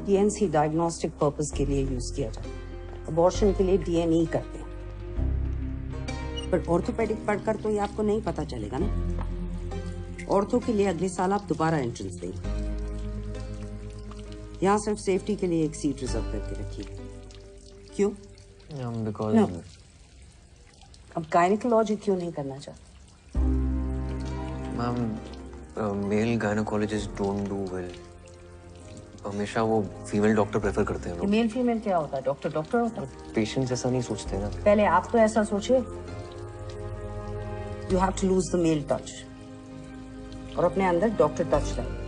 डीएनसी डायग्नोस्टिक पर्पस के लिए यूज किया जाता है, अबॉर्शन के लिए डीएनई करते हैं। पर ऑर्थोपेडिक पढ़कर तो ये आपको नहीं पता चलेगा ना। ऑर्थो के लिए अगले साल आप दोबारा एंट्रेंस देंगे। यहाँ सिर्फ सेफ्टी के लिए एक सीट रिजर्व करके रखिए। क्यों? Because No. अब गायनिकोलॉजी क्यों नहीं करना चाहते? Ma'am male gynaecologist don't do well. हमेशा वो फीमेल डॉक्टर प्रेफर करते हैं। मेल फीमेल क्या होता है? डॉक्टर डॉक्टर होता है। पेशेंट्स ऐसा नहीं सोचते ना। पहले आप तो ऐसा सोचे। You have to lose the male touch और अपने अंदर डॉक्टर टच लाइए।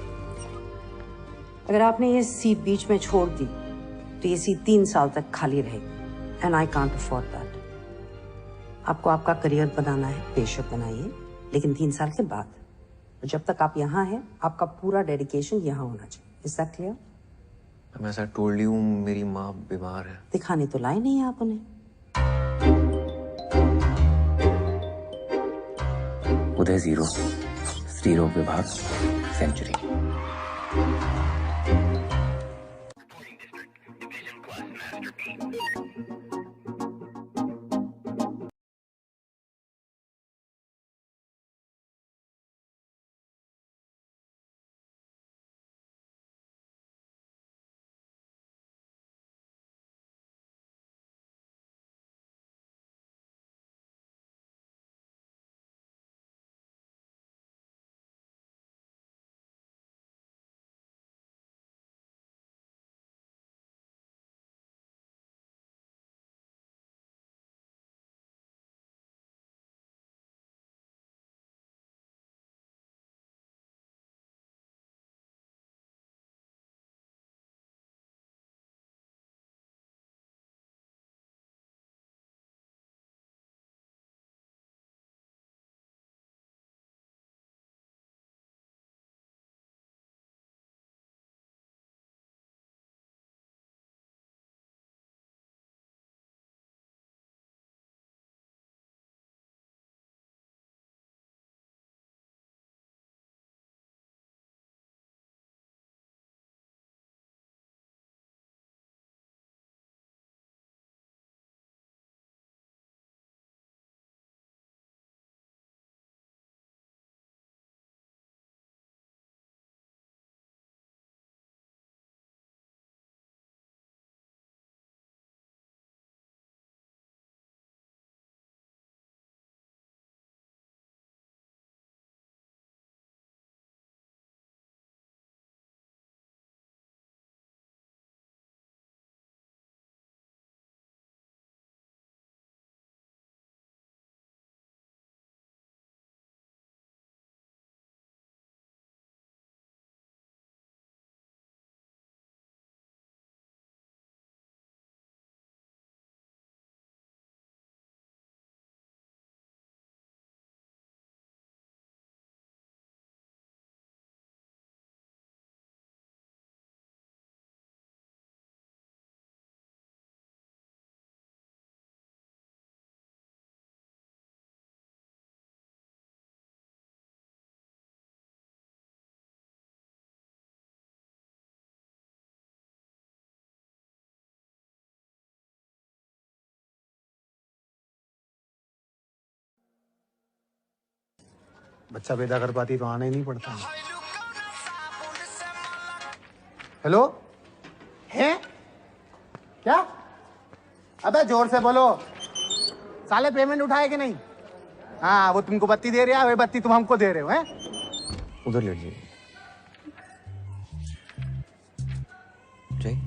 अगर आपने ये सीट बीच में छोड़ दी तो ये सीट 3 साल तक खाली रहेगी and I can't afford that. आपको आपका करियर बनाना है, बेशक बनाइए, लेकिन 3 साल के बाद। और जब तक आप यहाँ हैं, आपका पूरा डेडिकेशन यहाँ होना चाहिए। Is that clear? मैं ऐसा टोल्ड यू, मेरी माँ बीमार है। दिखाने तो लाए नहीं आप उन्हें। उदय 0, स्त्रीरोग विभाग सेंचुरी। बच्चा पैदा कर पाती तो आना ही नहीं पड़ता। हेलो, है क्या? अबे जोर से बोलो, साले पेमेंट उठाए कि नहीं? हाँ, वो तुमको बत्ती दे रहा है, वही बत्ती तुम हमको दे रहे हो, हैं? उधर लेट जाइए। जय,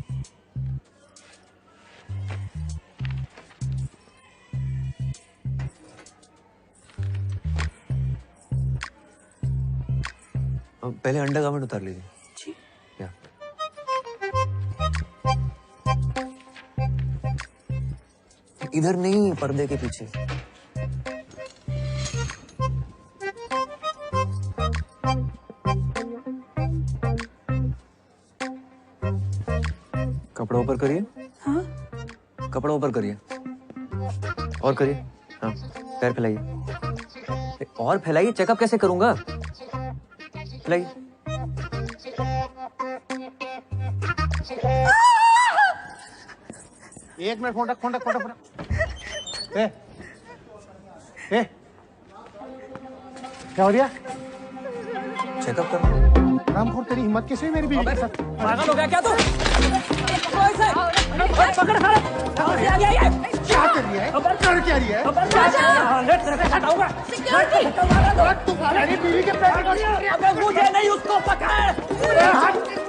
पहले अंडरगारमेंट उतार लीजिए। जी। या। इधर नहीं, पर्दे के पीछे। कपड़ा ऊपर करिए। हाँ? कपड़ा ऊपर करिए। और करिए। हाँ, पैर फैलाइए। और फैलाइए, चेकअप कैसे करूंगा? फैलाइए। एक मिनट, फोन रख। क्या हो रहा? चेकअप कर। रामखोर, तेरी हिम्मत कैसे हुई मेरी बीवी के साथ? पागल हो गया क्या तू? पकड़ खा क्या कर रही है? कर क्या रही है? मेरी बीवी के पैर, अबे मुझे नहीं, उसको पकड़।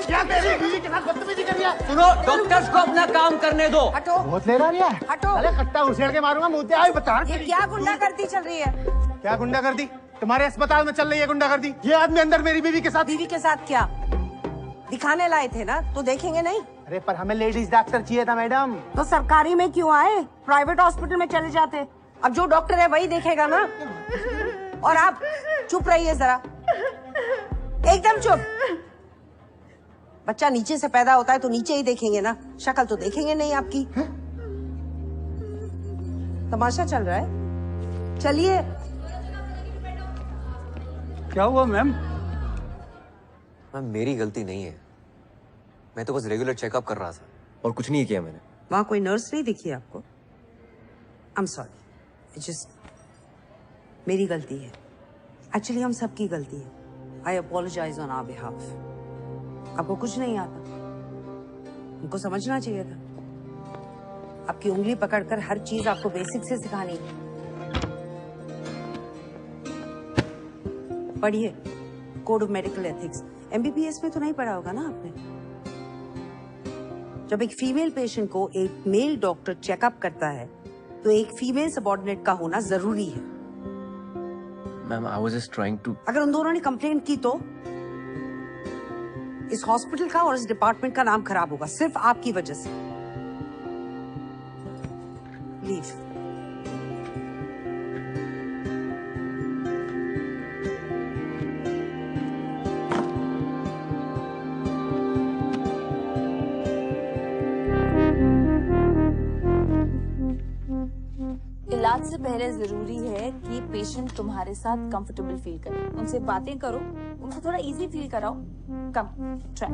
क्या मेरी बीवी के साथ बदतमीजी कर रही है? सुनो, डॉक्टर्स को अपना काम करने दो। हटो। बहुत ले रहा है। हटो। अरे कट्टा उछेड़ के मारूंगा, मुझे आई बता। ये क्या गुंडागर्दी चल रही है? क्या गुंडागर्दी? तुम्हारे अस्पताल में चल रही है गुंडागर्दी। ये आदमी अंदर मेरी बीवी के साथ। बीवी के साथ क्या दिखाने लाए थे ना, तो देखेंगे नहीं? अरे पर हमें लेडीज डॉक्टर चाहिए था मैडम। तो सरकारी में क्यों आए? प्राइवेट हॉस्पिटल में चले जाते। अब जो डॉक्टर है वही देखेगा ना। और आप चुप रहिए जरा, एकदम चुप। बच्चा नीचे से पैदा होता है तो नीचे ही देखेंगे ना, शक्ल तो देखेंगे नहीं आपकी। तमाशा चल रहा है, चलिए। क्या हुआ मैम? मैम मेरी गलती नहीं है, मैं तो बस रेगुलर चेकअप कर रहा था और कुछ नहीं किया मैंने। वहाँ कोई नर्स नहीं दिखी आपको? आई एम सॉरी, जस्ट मेरी गलती है। एक्चुअली हम सबकी गलती है। आई अपोलोजाइज ऑन आवर बिहाफ। आपको कुछ नहीं आता, उनको समझना चाहिए था। आपकी उंगली पकड़कर हर चीज आपको बेसिक से सिखानी है। पढ़िए code of medical ethics. MBBS में तो नहीं पढ़ा होगा ना आपने? जब एक फीमेल पेशेंट को एक मेल डॉक्टर चेकअप करता है तो एक फीमेल सबऑर्डिनेट का होना जरूरी है। Ma'am I was just trying to. अगर उन दोनों ने कंप्लेंट की तो इस हॉस्पिटल का और इस डिपार्टमेंट का नाम खराब होगा, सिर्फ आपकी वजह से। लीव। इलाज से पहले जरूरी है कि पेशेंट तुम्हारे साथ कंफर्टेबल फील करे। उनसे बातें करो, उनको थोड़ा इजी फील कराओ। कम ट्राई।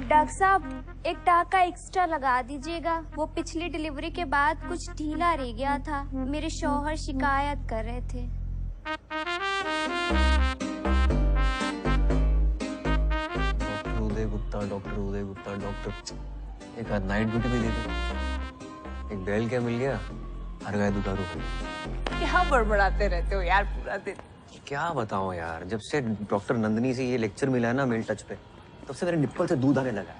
डॉक्टर साहब एक टाका एक्स्ट्रा लगा दीजिएगा, वो पिछली डिलीवरी के बाद कुछ ढीला रह गया था। मेरे शौहर शिकायत कर रहे थे। डॉक्टर उदय गुप्ता डॉक्टर। एक आध नाइट ड्यूटी भी दे दे। एक बैल क्या मिल गया, हर गाय दुधारू हुई। क्या बड़बड़ाते रहते हो यार पूरा दिन? क्या बताऊं यार, जब से डॉक्टर नंदनी से ये लेक्चर मिला है ना मेल टच पे, तब से मेरे निप्पल से दूध आने लगा।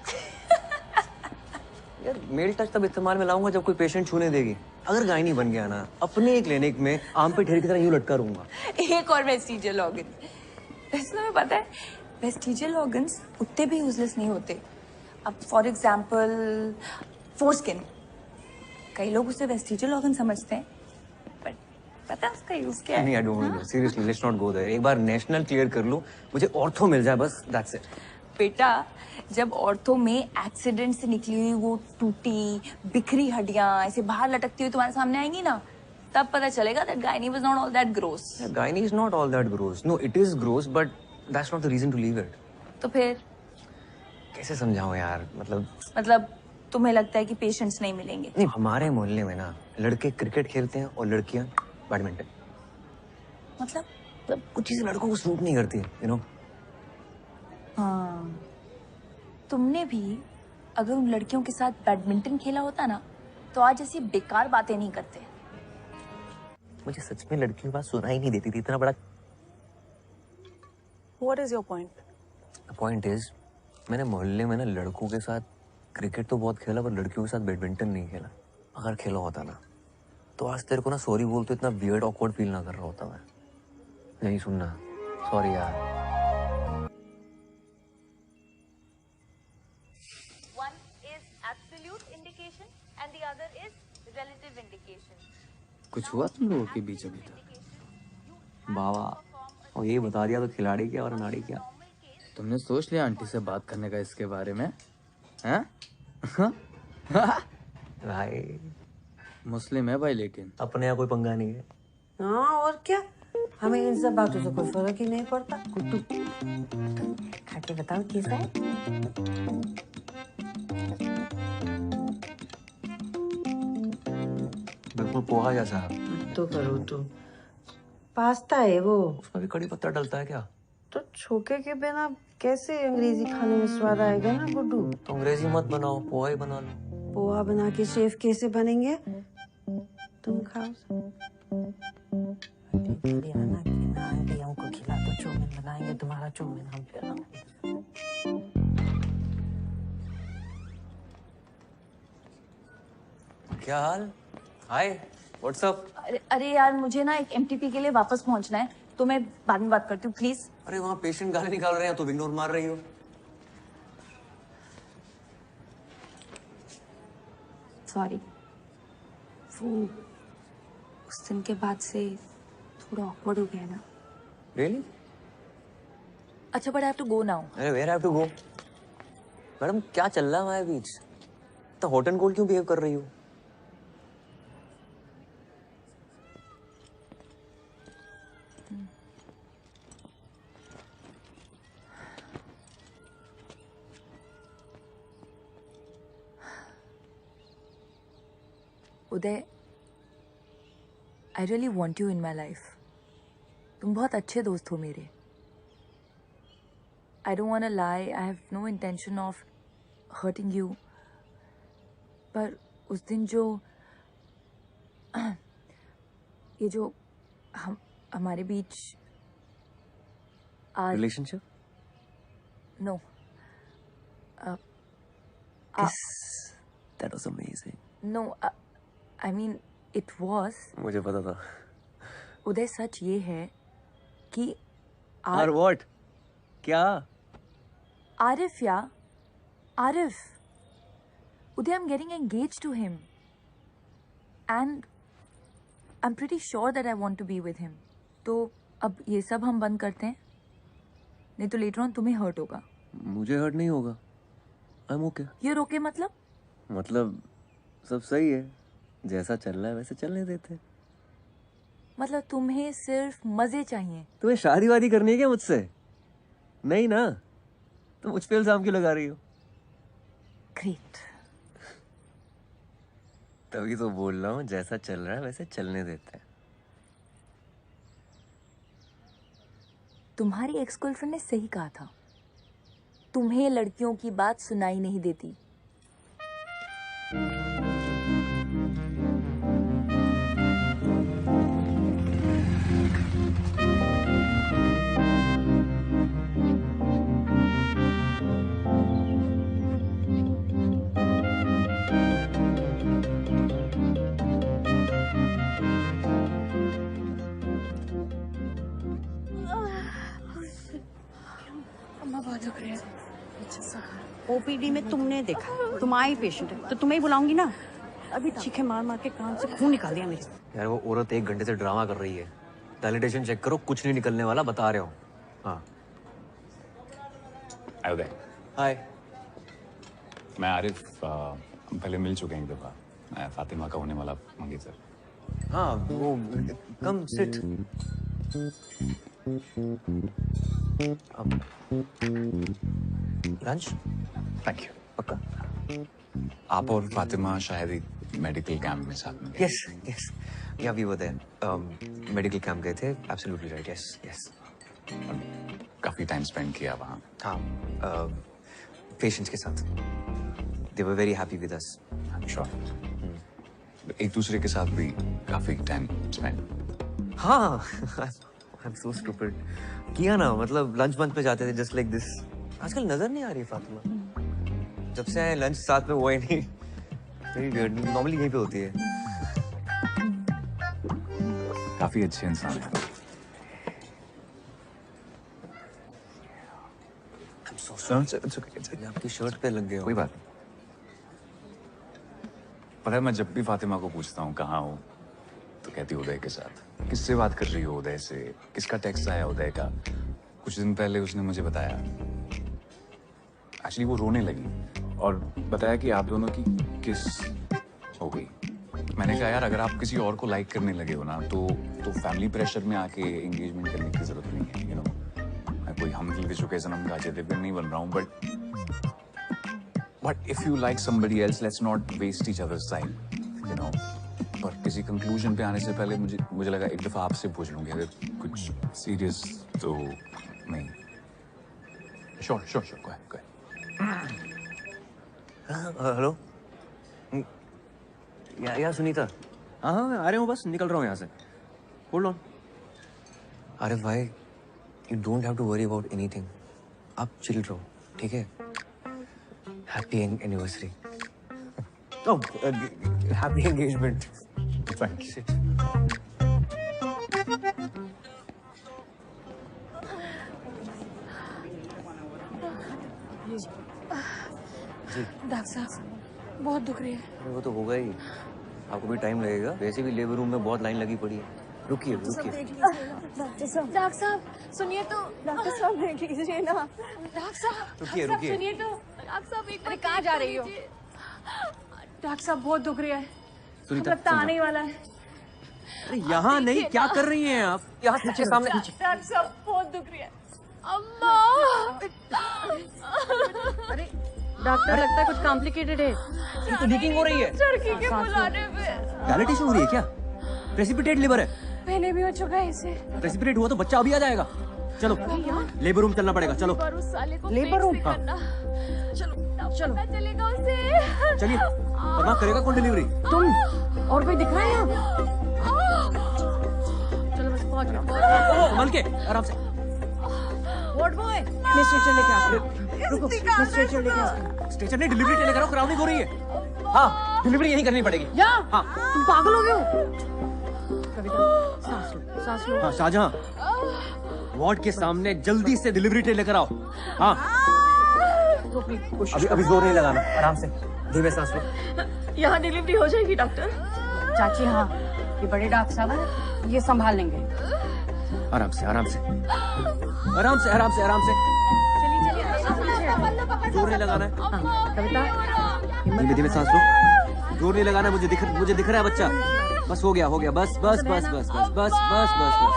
यार मेल टच तब इस्तेमाल में लाऊंगा जब कोई पेशेंट छूने देगी। अगर गायनी बन गया ना, अपने क्लिनिक में आम पे ढेर की तरह यूं लटका रहूंगा। एक और वेस्टिजियल ऑर्गन। वैसे तुम्हें पता है वेस्टिजियल ऑर्गन्स उतने भी यूजलेस नहीं होते। अब फॉर एग्जांपल फोरस्किन, कई लोग उसे वेस्टिजियल ऑर्गन समझते हैं, बट पता है उसका यूज क्या है? नहीं, I don't know, seriously let's not go there. एक बार नेशनल क्लियर कर लूं, मुझे ऑर्थो मिल जाए बस, दैट्स इट। बेटा जब ऑर्थो में एक्सीडेंट से निकली हुई वो टूटी बिखरी हड्डियां ऐसे बाहर लटकती हुई तुम्हारे सामने आएंगी ना, तब पता चलेगा that gynae was not all that gross. Gynae is not all that gross. No, it is gross, but that's not the reason to leave it. तो फिर कैसे समझाऊं यार, मतलब तुम्हें लगता है कि पेशेंट्स नहीं मिलेंगे? नहीं, हमारे मोहल्ले में ना लड़के क्रिकेट खेलते हैं और लड़कियां बैडमिंटन। मतलब कुछ चीजें लड़कों को सूट नहीं करती, यू नो। हाँ, तुमने भी अगर उन लड़कियों के साथ बैडमिंटन खेला होता ना, तो आज ऐसी बेकार बातें नहीं करते। मुझे सच में लड़कियों की बात सुनाई नहीं देती थी, इतना बड़ा। What is your point? The point is, मैंने मोहल्ले में ना लड़कों के साथ क्रिकेट तो बहुत खेला, पर लड़कियों के साथ बैडमिंटन नहीं खेला। अगर खेला होता ना, तो आज तेरे को ना सॉरी बोल तो इतना वियर्ड ऑकवर्ड फील ना कर रहा होता मैं। नहीं सुनना, सॉरी यार। One is absolute indication and the other is relative indication. कुछ हुआ तुम लोगों के बीच अभी तक? बाबा, और ये बता दिया तो खिलाड़ी क्या और अनाड़ी क्या। तुमने सोच लिया आंटी से बात करने का इसके बारे में? हैं? भाई मुस्लिम है भाई, लेकिन अपने यहाँ कोई पंगा नहीं है। हाँ और क्या, हमें इन सब बातों से कोई फर्क ही नहीं पड़ता। गुड्डू खा के बताओ कैसा है? बिल्कुल पोहा जैसा। तो करो तो पास्ता है वो, उसमें भी कड़ी पत्ता डलता है क्या? तो छोके के बिना कैसे अंग्रेजी खाने में स्वाद आएगा ना गुड्डू। तो अंग्रेजी मत बनाओ, पोहा ही बना लो। पोहा बना के शेफ कैसे बनेंगे? तुम खाओ। आना कि ना आंटी हमको खिला तो चौमिन बनाएंगे, तुम्हारा चौमिन हम खिलाएंगे। क्या हाल? हाय, व्हाट्स अप? अरे यार मुझे ना एक एमटीपी के लिए वापस पहुंचना है, तो मैं बाद में बात करती हूँ प्लीज। अरे वहाँ पेशेंट गाली निकाल रहे हैं तो इग्नोर मार रही हो। सॉरी, वो उस दिन के बाद से थोड़ा ऑकवर्ड हो गया ना। Really? अच्छा but I have to go now. अरे where have to go? Madam क्या चल रहा है हमारे बीच? तो हॉट एंड कोल्ड क्यों बिहेव कर रही हो? उदय, I really want you in my life. तुम बहुत अच्छे दोस्त हो मेरे. I don't want to lie. I have no intention of hurting you. पर उस दिन जो ये जो हमारे बीच relationship? No. Kiss. That was amazing. No. I mean, it was. मुझे पता था. उदय, सच ये है कि और what? क्या? Arif, yeah. Arif. Uday, I'm getting engaged to him. And I'm pretty sure that I want to be with him. तो अब ये सब हम बंद करते हैं. नहीं तो later on तुम्हें hurt होगा. मुझे hurt नहीं होगा. I'm okay. You're okay मतलब? मतलब सब सही है. जैसा चल रहा है वैसे चलने देते. मतलब तुम्हें सिर्फ मजे चाहिए. तुम्हें शादी वादी करनी है क्या मुझसे? नहीं ना. तुम मुझ पे इल्जाम क्यों लगा रही हो? Great. तभी तो बोल रहा हूँ जैसा चल रहा है वैसे चलने देते हैं. तुम्हारी एक्स गर्लफ्रेंड ने सही कहा था. तुम्हें लड़कियों की बात सुनाई नहीं देती. ओपीडी में तुमने देखा, तुम आई पेशेंट है तो तुम्हें ही बुलाऊंगी ना. अभी चीखे मार मार के कान से खून निकाल दिया मेरे. यार वो औरत 1 घंटे से ड्रामा कर रही है. डायलिटेशन चेक करो, कुछ नहीं निकलने वाला, बता रहे हो. हाँ. उदय. हाय. मैं आरिफ. हम पहले मिल चुके हैं एक दफा. मैं फातिमा का होने वाला मंगी सर. हाँ वो come sit. Lunch. Thank you. पक्का. आप और फातिमा शायद एक मेडिकल कैंप में साथ में. Yes yes. Yeah we were there. Medical camp गए थे. Absolutely right. Yes yes. काफी टाइम स्पेंड किया वहाँ. हाँ. पेशेंट्स के साथ. They were very happy with us. Sure. एक दूसरे के साथ भी काफी टाइम स्पेंड. हाँ. I'm so stupid. किया ना, मतलब लंच बंच पे जाते थे जस्ट लाइक दिस. आजकल नजर नहीं आ रही फातिमा. जब से आए लंच साथ में हुआ ही नहीं. Very weird. नॉर्मली यहीं पे होती है. काफी अच्छे इंसान है. I'm so sorry. आपकी शर्ट पे लग गया. कोई बात नहीं. पता है मैं जब भी फातिमा को पूछता हूँ कहाँ हो तो कहती उदय के साथ. किससे बात कर रही हो उदय से? किसका टेक्स्ट आया उदय का? कुछ दिन पहले उसने मुझे बताया. एक्चुअली वो रोने लगी और बताया कि आप दोनों की किस हो गई. मैंने कहा यार अगर आप किसी और को लाइक करने लगे हो ना तो फैमिली प्रेशर में आके एंगेजमेंट करने की जरूरत नहीं है. यू नो मैं कोई हम दिल के चुके सनम गाजे देवे नहीं बन रहा हूँ. But if you like somebody else let's not waste each other's time. You know पर किसी कंक्लूजन पे आने से पहले मुझे लगा एक दफा आपसे पूछ लूंगी अगर कुछ सीरियस तो नहीं. Sure sure sure. Go ahead. Hello. या सुनीता. हाँ हाँ मैं आ रहा हूँ, बस निकल रहा हूँ यहाँ से. Hold on. अरे भाई you don't have to worry about anything. आप चिल रहो, ठीक है? Happy anniversary. Oh happy engagement. Thank you. Doctor साहब बहुत दुख रही है. वो तो होगा ही. आपको भी टाइम लगेगा. वैसे भी लेबर रूम में बहुत लाइन लगी पड़ी है. रुकिए रुकिए. डॉक्टर साहब सुनिए तो. डॉक्टर साहब देख लीजिए ना. डॉक्टर साहब रुकिए रुकिए. सुनिए तो. डॉक्टर साहब एक बार कहाँ जा रही हो? डॉक्टर साहब बहुत दुख रही है. सुनीता लगता आने ही वाला है. अरे यहाँ नहीं, क्या कर रही हैं आप? यहाँ पीछे सामने पीछे। डॉक्टर साहब बहुत दुख रही है। अम्मा। अरे डॉक्टर लगता है कुछ कॉम्प्लिकेटेड है। ये तो लीकिंग हो रही है। चरखी के बुलाने पे। डायलिटेशन हो रही है क्या? प्रेसिपिटेट लिवर है। पहले भी हो चुका है इसे। प्रेसिपिटेट हुआ तो बच्चा अभी आ जाएगा। चलो लेबर रूम चलना पड़ेगा। चलो लेबर रूम। हाँ। चलो चलेगा उसे। चलिए, वरना करेगा कौन डिलीवरी? तुम और कोई दिख रहा है यहाँ? चलो बस पहुंच गए। संभल के, आराम से। वार्ड बॉय, मैं स्ट्रेचर लेके आता हूँ। रुको, मैं स्ट्रेचर लेके आता हूँ। स्टेशन नहीं, डिलीवरी लेकर आओ, क्राउनिंग हो रही है। हाँ, डिलीवरी यहीं करनी पड़ेगी। यहाँ? हाँ। तुम पागल हो गए हो? सांस लो, सांस लो। हाँ, शाहजहां, वार्ड के सामने जल्दी से डिलीवरी ट्रे लेकर आओ। हाँ। अभी जोर नहीं लगाना, आराम से, धीमे सांस लो। यहाँ डिलीवरी हो जाएगी डॉक्टर? चाची हाँ, ये बड़े डॉक्टर साहब हैं, ये संभाल लेंगे। आराम से, आराम से, आराम से, आराम से, आराम से। जोर नहीं लगाना है। कविता, धीमे धीमे सांस लो। जोर नहीं लगाना है, मुझे दिख रहा है बच्चा। बस हो गया, बस बस बस बस बस बस बस बस बस।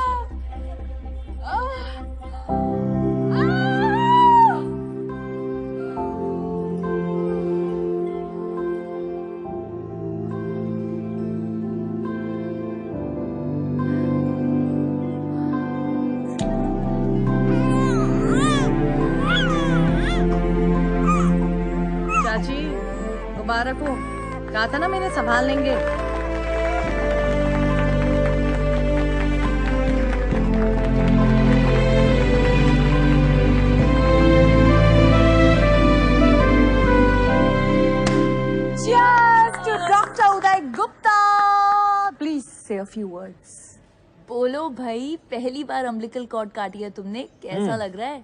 चाची मुबारक हो। कहा था ना मैंने संभाल लेंगे। Cheers to Dr. Uday Gupta. Please say a few words. बोलो भाई, पहली बार अम्बिलिकल कॉर्ड काटी है तुमने, कैसा लग रहा है?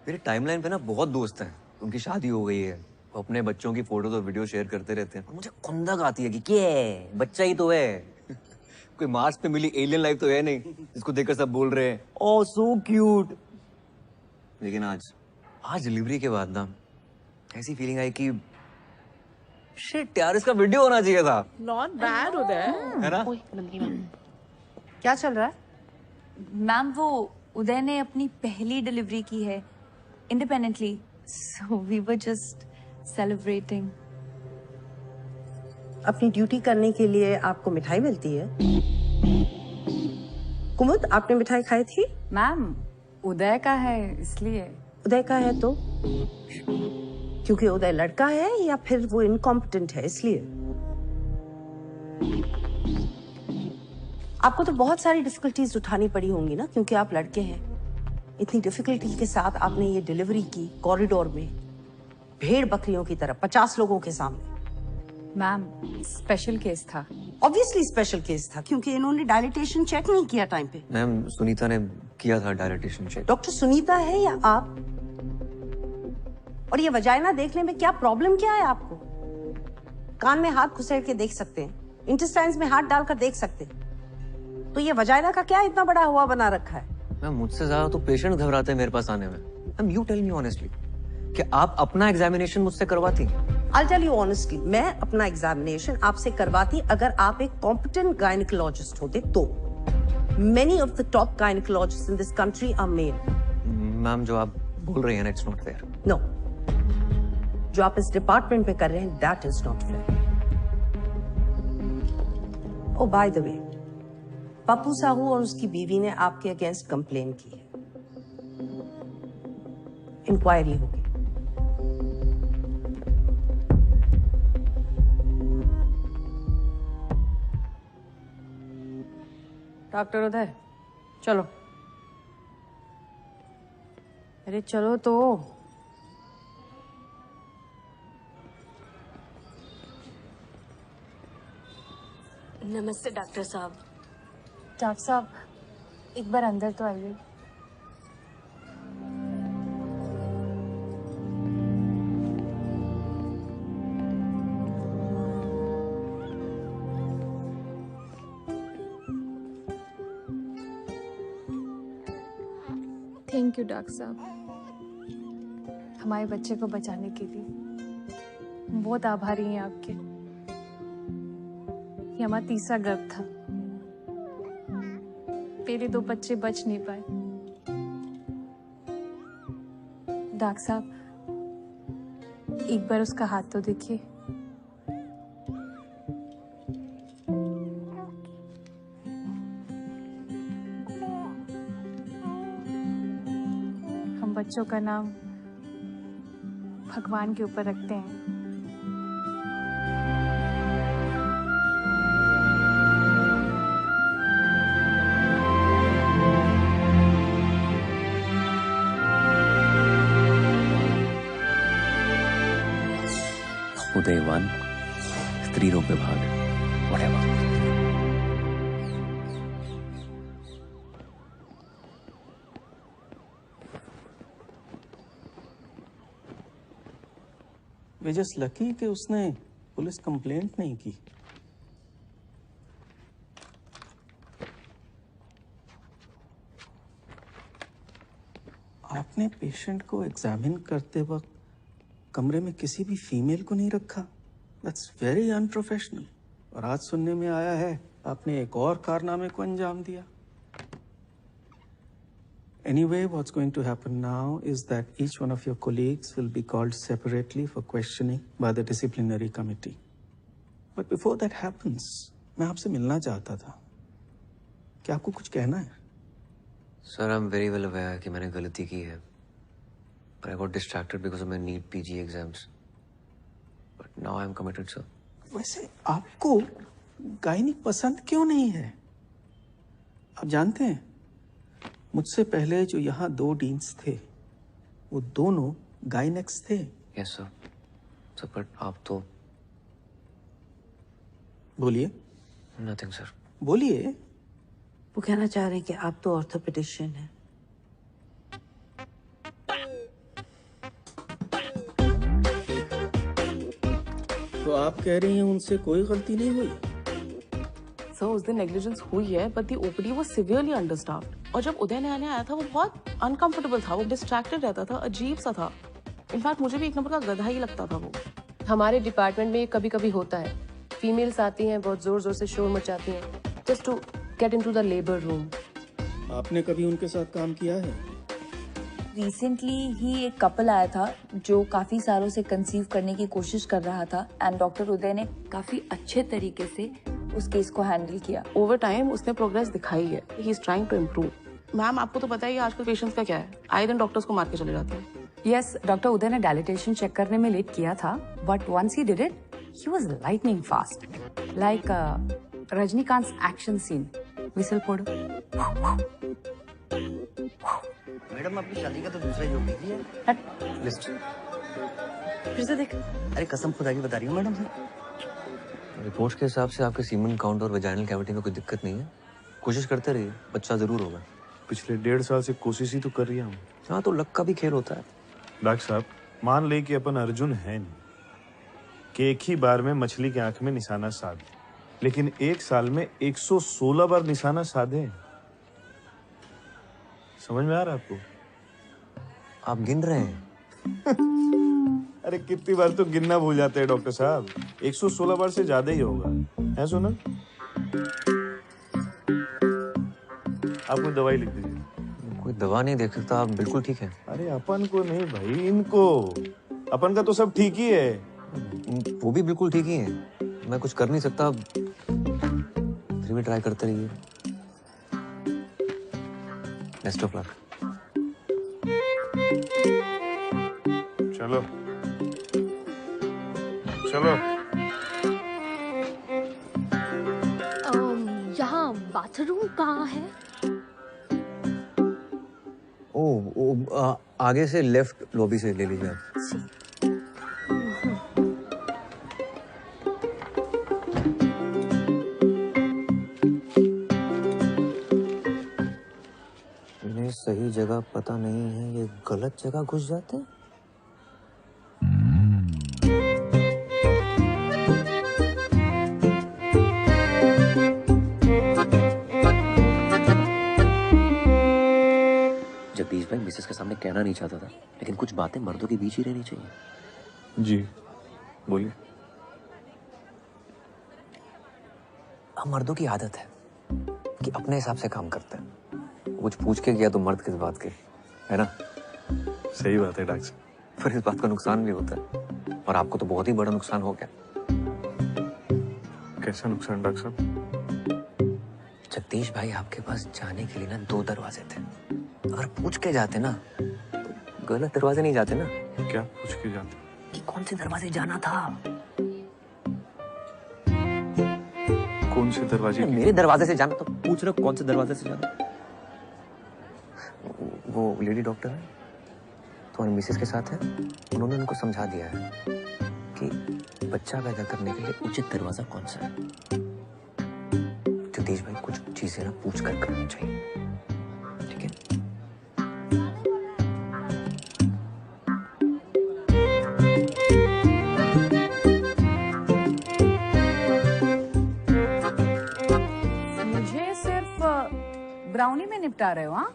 मेरे टाइमलाइन पे ना बहुत दोस्त हैं, उनकी शादी हो गई है, वो अपने बच्चों की फोटोज और वीडियो शेयर करते रहते हैं। मुझे खुंदक आती है कि क्या है, बच्चा ही तो है। कोई मार्स पे मिली एलियन लाइफ तो है नहीं जिसको देखकर सब बोल रहे हैं ओह सो क्यूट। लेकिन आज डिलीवरी के बाद ना ऐसी फीलिंग आई कि शिट यार, इसका वीडियो होना चाहिए था। नॉट बैड उदय, है ना? क्या चल रहा है? मैम वो उदय ने अपनी पहली डिलीवरी की है independently, so we were just celebrating. अपनी ड्यूटी करने के लिए आपको मिठाई मिलती है। कुमुद, आपने मिठाई खाई थी? मैम उदय का है इसलिए। उदय का है तो? क्योंकि उदय लड़का है या फिर वो इनकॉम्पिटेंट है इसलिए? आपको तो बहुत सारी डिफिकल्टीज उठानी पड़ी होंगी ना, क्योंकि आप लड़के हैं। इतनी डिफिकल्टी के साथ आपने ये डिलीवरी की कॉरिडोर में, भेड़ बकरियों की तरह 50 लोगों के सामने। मैम स्पेशल केस था। ऑब्वियसली स्पेशल केस था, क्योंकि इन्होंने डायलिटेशन चेक नहीं किया टाइम पे। मैम सुनीता ने किया था डायलिटेशन चेक। डॉक्टर सुनीता है या आप? और ये वजाइना देखने में क्या प्रॉब्लम क्या है आपको? कान में हाथ घुसेड़ के देख सकते हैं, इंटेस्टाइन्स में हाथ डालकर देख सकते हैं, तो ये वजाइना का क्या इतना बड़ा हुआ बना रखा है? मैम मुझसे ज्यादा तो पेशेंट घबराते हैं मेरे पास आने में। Ma'am you tell me honestly कि आप अपना एग्जामिनेशन मुझसे करवाती? I'll tell you honestly, मैं अपना एग्जामिनेशन आपसे करवाती अगर आप एक कॉम्पिटेंट गायनिकोलॉजिस्ट होते तो। Many of the top gynecologists in this country are male. Ma'am जो आप बोल रही हैं ना, it's not fair. No. जो आप इस डिपार्टमेंट में कर रहे हैं, that is not fair. Oh, by the way, Pappu Sahu और उसकी बीवी ने आपके अगेंस्ट कंप्लेन की है। इंक्वायरी होगी। डॉक्टर उदय चलो। अरे चलो तो। नमस्ते डॉक्टर साहब। डॉक्टर साहब एक बार अंदर तो आइए। थैंक यू डॉक्टर साहब, हमारे बच्चे को बचाने के लिए। हम बहुत आभारी हैं आपके। ये हमारा तीसरा गर्भ था। पहले 2 बच्चे बच नहीं पाए। डॉक्टर साहब, एक बार उसका हाथ तो देखिए। हम बच्चों का नाम भगवान के ऊपर रखते हैं। उदयवान स्त्री रोग विभाग whatever. वे जस्ट लकी कि उसने पुलिस कंप्लेंट नहीं की। आपने पेशेंट को एग्जामिन करते वक्त कमरे में किसी भी फीमेल को नहीं रखा। That's very unprofessional. और आज सुनने में आया है आपने एक और कारनामे को अंजाम दिया। Anyway, what's going to happen now is that each one of your colleagues will be called separately for questioning by the disciplinary committee. But before that happens, मैं आपसे मिलना चाहता था। क्या आपको कुछ कहना है? Sir, I'm very well aware कि मैंने गलती की है, but I got distracted because of my NEET PG exams. But now I'm committed, sir. वैसे आपको गायनिक पसंद क्यों नहीं है? आप जानते हैं, मुझसे पहले जो यहाँ 2 डीन्स थे, वो दोनों गायनेक्स थे। Yes, sir. Sir, but आप तो बोलिए। Nothing, sir. बोलिए। वो कहना चाह रहे हैं कि आप तो ऑर्थोपेडिशियन हैं। तो आप कह रही हैं उनसे कोई गलती नहीं हुई? सर, उस दिन नेग्लिजेंस हुई है, but the OPD was severely understaffed. और जब उदय नया नया आया था, वो बहुत अनकंफर्टेबल था, वो डिस्ट्रैक्टेड रहता था, अजीब सा था। इनफैक्ट मुझे भी एक नंबर का गधा ही लगता था वो। हमारे डिपार्टमेंट में ये कभी कभी होता है। फीमेल्स आती हैं, बहुत जोर जोर से शोर मचाती हैं, just to get into the labour room. आपने कभी उनके साथ काम किया है? रिसेंटली ही एक कपल आया था जो काफी सालों से कंसीव करने की कोशिश कर रहा था, एंड डॉक्टर उदय ने काफी अच्छे तरीके से उस केस को हैंडल किया। ओवर टाइम उसने प्रोग्रेस दिखाई है। He is trying to improve. Ma'am, आपको तो पता ही है आजकल पेशेंट्स का क्या है, आए दिन डॉक्टर्स को मार के चले जाते हैं। यस, डॉक्टर उदय ने डायलिटेशन चेक करने में लेट किया था, but once he did it, he was lightning fast, like Rajinikanth action scene. Whistle फोड़ो। मैडम, अपनी शादी का तो दूसरा योग लीजिए। लिस्ट फिर से देख। अरे कसम खुदा की बता रही हूँ मैडम से। रिपोर्ट के हिसाब से आपके सीमन काउंट और वेजाइनल कैविटी में कोई दिक्कत नहीं है। कोशिश करते रहिए, बच्चा जरूर होगा। पिछले 1.5 साल से कोशिश ही तो कर रही हूँ। हाँ, तो लक का भी खेल होता है। डॉक्टर साहब, मान ले कि अपन अर्जुन है नहीं कि एक ही बार में मछली की आंख में निशाना साध, लेकिन 1 साल में 116 बार निशाना साधे। समझ में आ रहा है आपको? आप गिन रहे हैं? अरे कितनी बार तो गिनना भूल जाते हैं डॉक्टर साहब। 116 बार से ज्यादा ही होगा, है सुना? आप कोई दवाई लिख दीजिए। कोई दवा नहीं देख सकता, आप बिल्कुल ठीक है। अरे अपन को नहीं भाई, इनको। अपन का तो सब ठीक ही है। वो भी बिल्कुल ठीक ही है। मैं कुछ कर नहीं सकता, फिर भी ट्राई करते रहिए। Best of luck. चलो चलो। यहाँ बाथरूम कहाँ है? आगे से लेफ्ट लॉबी से ले लीजिए आप। इन्हें सही जगह पता नहीं है, ये गलत जगह घुस जाते हैं। जगदीश भाई मिसेस के सामने कहना नहीं चाहता था, लेकिन कुछ बातें मर्दों के बीच ही रहनी चाहिए। जी बोलिए। हम मर्दों की आदत है कि अपने हिसाब से काम करते हैं। कुछ पूछ के किया तो मर्द किस बात के, है ना? सही बात है डॉक्टर साहब। पर इस बात का नुकसान भी होता है, और आपको तो बहुत ही बड़ा नुकसान हो गया। कैसा नुकसान डॉक्टर साहब? जगदीश भाई आपके पास जाने के लिए ना 2 दरवाजे थे। अगर पूछ के जाते ना तो गलत दरवाजे नहीं जाते ना। क्या पूछ के जाते? कि कौन से दरवाजे जाना था। कौन से दरवाजे? मेरे दरवाजे से जाना, तो पूछ रहे हो कौन से दरवाजे से जाना। वो लेडी डॉक्टर है, तुम्हारी मिसेस के साथ है। उन्होंने उनको समझा दिया है कि बच्चा पैदा करने के लिए उचित दरवाजा कौन सा है। जगदीश भाई कुछ चीजें ना पूछ कर करनी चाहिए, ठीक है? मुझे सिर्फ ब्राउनी में निपटा रहे हो? हाँ,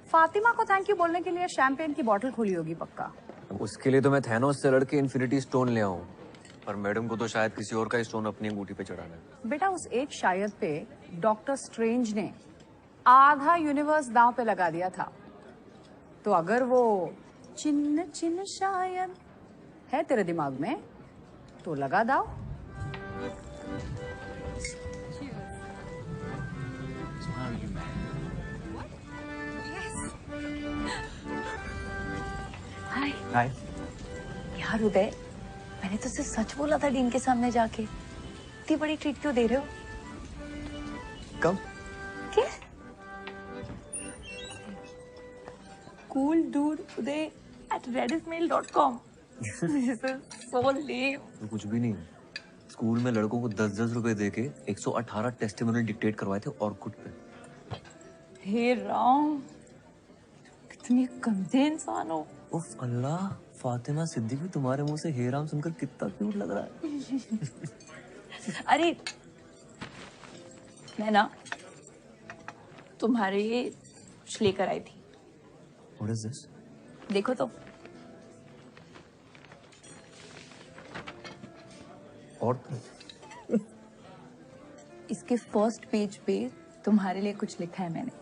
फातिमा को थैंक यू बोलने के लिए शैंपेन की बोतल खोली होगी पक्का। उसके लिए तो मैं थैनोस से लड़के इन्फिनिटी स्टोन ले आऊं, पर मैडम को तो शायद किसी और का स्टोन अपनी अंगूठी पे चढ़ाना है। बेटा उस एक शायद पे डॉक्टर स्ट्रेंज ने आधा यूनिवर्स दांव पे लगा दिया था, तो अगर वो चिन्ह चिन्ह शायद है तेरे दिमाग में तो लगा दाव। हाय यार उदय, मैंने तो सिर्फ सच बोला था डीन के सामने जाके। इतनी बड़ी ट्रीट क्यों दे रहे हो? कब? क्या? Cool dude Uday at redismail.com. This is so lame. तो कुछ भी नहीं, स्कूल में लड़कों को 10-10 रुपए देके 118 टेस्टिमोनियल डिक्टेट करवाए थे ऑर्कुट पे। हे राम, कितनी गंदे इंसान हो। उफ अल्लाह, फातिमा सिद्दीकी तुम्हारे मुंह से हे राम सुनकर कितना क्यूट लग रहा है। अरे मैं ना तुम्हारे लिए कुछ लेकर आई थी। What is this? देखो तो। और इसके फर्स्ट पेज पे तुम्हारे लिए कुछ लिखा है मैंने।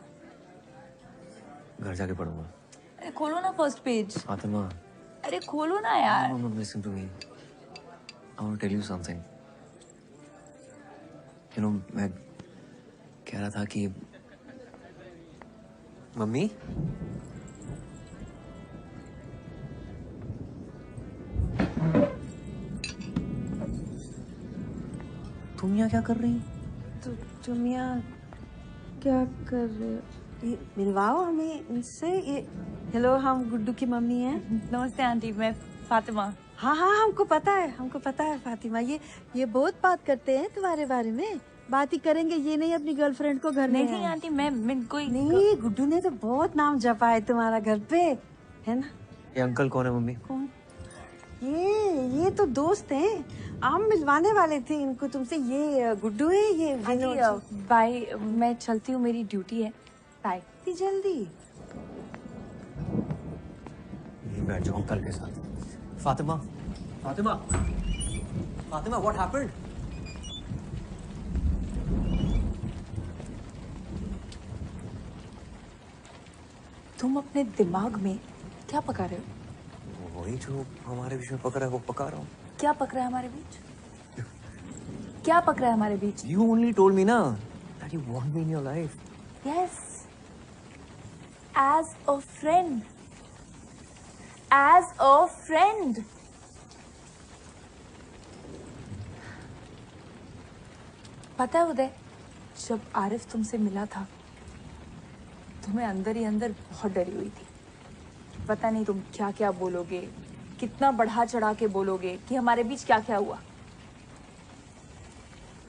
घर जाके पढ़ूंगा। अरे खोलो ना फर्स्ट पेज। फातिमा, अरे खोलो ना यार। No, listen to me. I want to tell you something. You know, मैं कह रहा था कि मम्मी, तुम यहाँ क्या कर रही? तुम यहाँ क्या कर रहे हो? ये मिलवाओ हमें इनसे। ये हेलो, हम गुड्डू की मम्मी हैं। नमस्ते आंटी, मैं फातिमा। हाँ हाँ, हमको पता है फातिमा। ये बहुत बात करते हैं तुम्हारे बारे में। बात ही करेंगे, ये नहीं अपनी गर्लफ्रेंड को घर में। नहीं आंटी, मैं कोई नहीं, गुड्डू ने तो बहुत नाम जपा है तुम्हारा घर पे, है ना? ये अंकल कौन है मम्मी? कौन? ये तो दोस्त हैं। हम मिलवाने वाले थे इनको तुमसे। ये गुड्डू है, ये आंटी बाय, मैं चलती हूँ, मेरी ड्यूटी है। बाय। इतनी जल्दी? बैठ जाओ अंकल के साथ। Fatima, Fatima, Fatima, what happened? तुम अपने दिमाग में क्या पका रहे हो? वही जो हमारे बीच में पकड़ा है वो पका रहा हूँ। क्या पक रहा है हमारे बीच? क्या पक रहा है हमारे बीच? You only told me ना that you want me in your life. Yes. As a friend. As a friend. पता है उदय, जब आरिफ तुमसे मिला था तो मैं अंदर ही अंदर बहुत डरी हुई थी। पता नहीं तुम क्या क्या बोलोगे, कितना बढ़ा चढ़ा के बोलोगे कि हमारे बीच क्या क्या हुआ।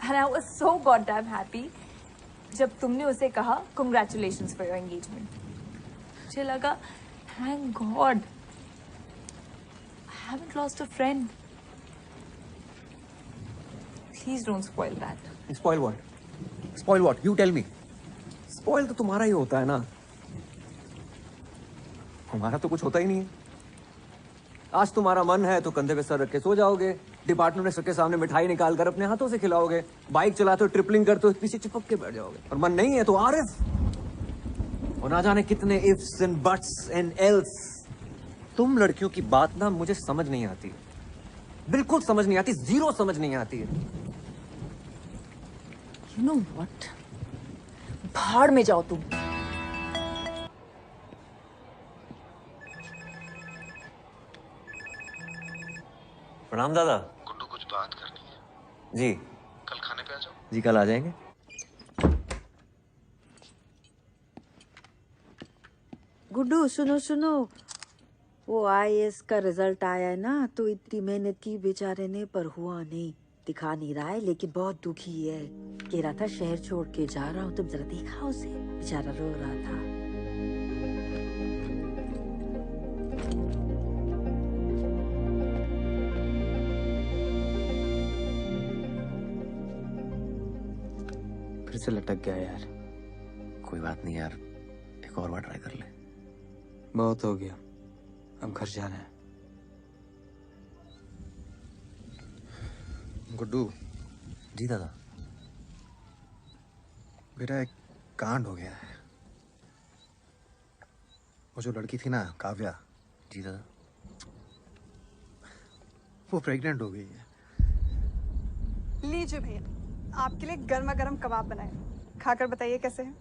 And I was so goddamn happy जब तुमने उसे कहा congratulations for your engagement. मुझे लगा thank God I haven't lost a friend. Please don't spoil that. Spoil what? Spoil what? You tell me. Spoil तो तुम्हारा ही होता है ना, हमारा तो कुछ होता ही नहीं है। आज तुम्हारा मन है तो कंधे पे सर रख के सो जाओगे, डिपार्टमेंट के सामने मिठाई निकाल कर अपने हाथों से खिलाओगे, बाइक चलाते हो, ट्रिपलिंग करते हो, पीछे चिपक के बैठ जाओगे। और मन नहीं है तो आरिफ, और ना जाने कितने ifs and buts and else. तुम लड़कियों की बात ना मुझे समझ नहीं आती, बिल्कुल समझ नहीं आती, जीरो समझ नहीं आती है। You know what? भाड़ में जाओ तुम। प्रणाम दादा। गुड्डू, कुछ बात करनी है। जी कल खाने पे आ जाओ। जी कल आ जाएंगे। गुड्डू सुनो सुनो, वो IAS का रिजल्ट आया है ना, तो इतनी मेहनत की बेचारे ने पर हुआ नहीं। दिखा नहीं रहा है लेकिन बहुत दुखी है। कह रहा था शहर छोड़ के जा रहा हूँ, तुम जरा देखा उसे, बेचारा रो रहा था। फिर से लटक गया यार। कोई बात नहीं यार, एक और बार ट्राई कर ले। बहुत हो गया, अब घर जाना है। गुड्डू। जी दादा। बेटा एक कांड हो गया है। वो जो लड़की थी ना, काव्या। जी दादा। वो प्रेग्नेंट हो गई है। लीजिए भैया, आपके लिए गर्मा गर्म कबाब बनाए, खाकर बताइए कैसे है।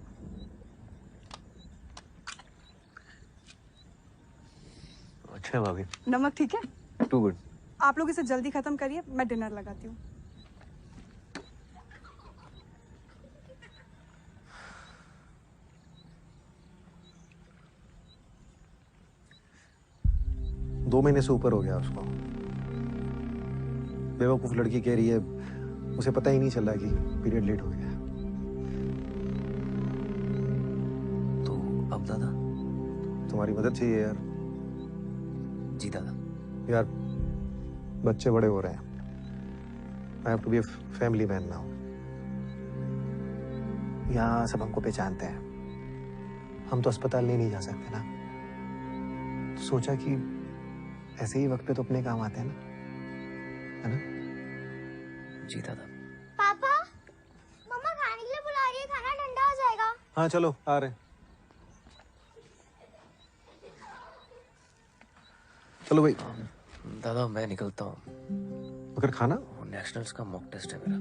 अच्छा है भाभी। नमक ठीक है? Too good. आप लोग इसे जल्दी खत्म करिए, मैं डिनर लगाती हूँ। दो महीने से ऊपर हो गया उसको। बेवकूफ लड़की कह रही है उसे पता ही नहीं चला कि पीरियड लेट हो गया। तो अब दादा तुम्हारी मदद चाहिए यार। जी दादा। यार बच्चे बड़े हो रहे हैं। I have to be a family man now. यहाँ सब हमको पहचानते हैं, हम तो अस्पताल नहीं जा सकते ना। तो सोचा कि ऐसे ही वक्त पे तो अपने काम आते हैं ना, है ना? जी दादा। पापा, मम्मा खाने के लिए बुला रही है, खाना ठंडा हो जाएगा। हाँ चलो आ रहे हैं। चलो भाई। दादा मैं निकलता हूँ। मगर खाना? नेशनल्स का मॉक टेस्ट है मेरा।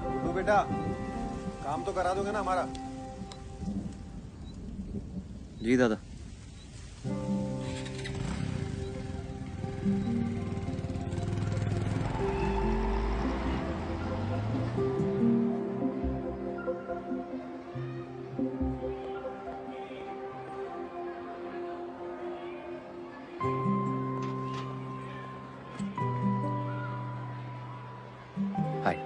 गुड्डू बेटा, काम तो करा दोगे ना हमारा? जी दादा। हाय।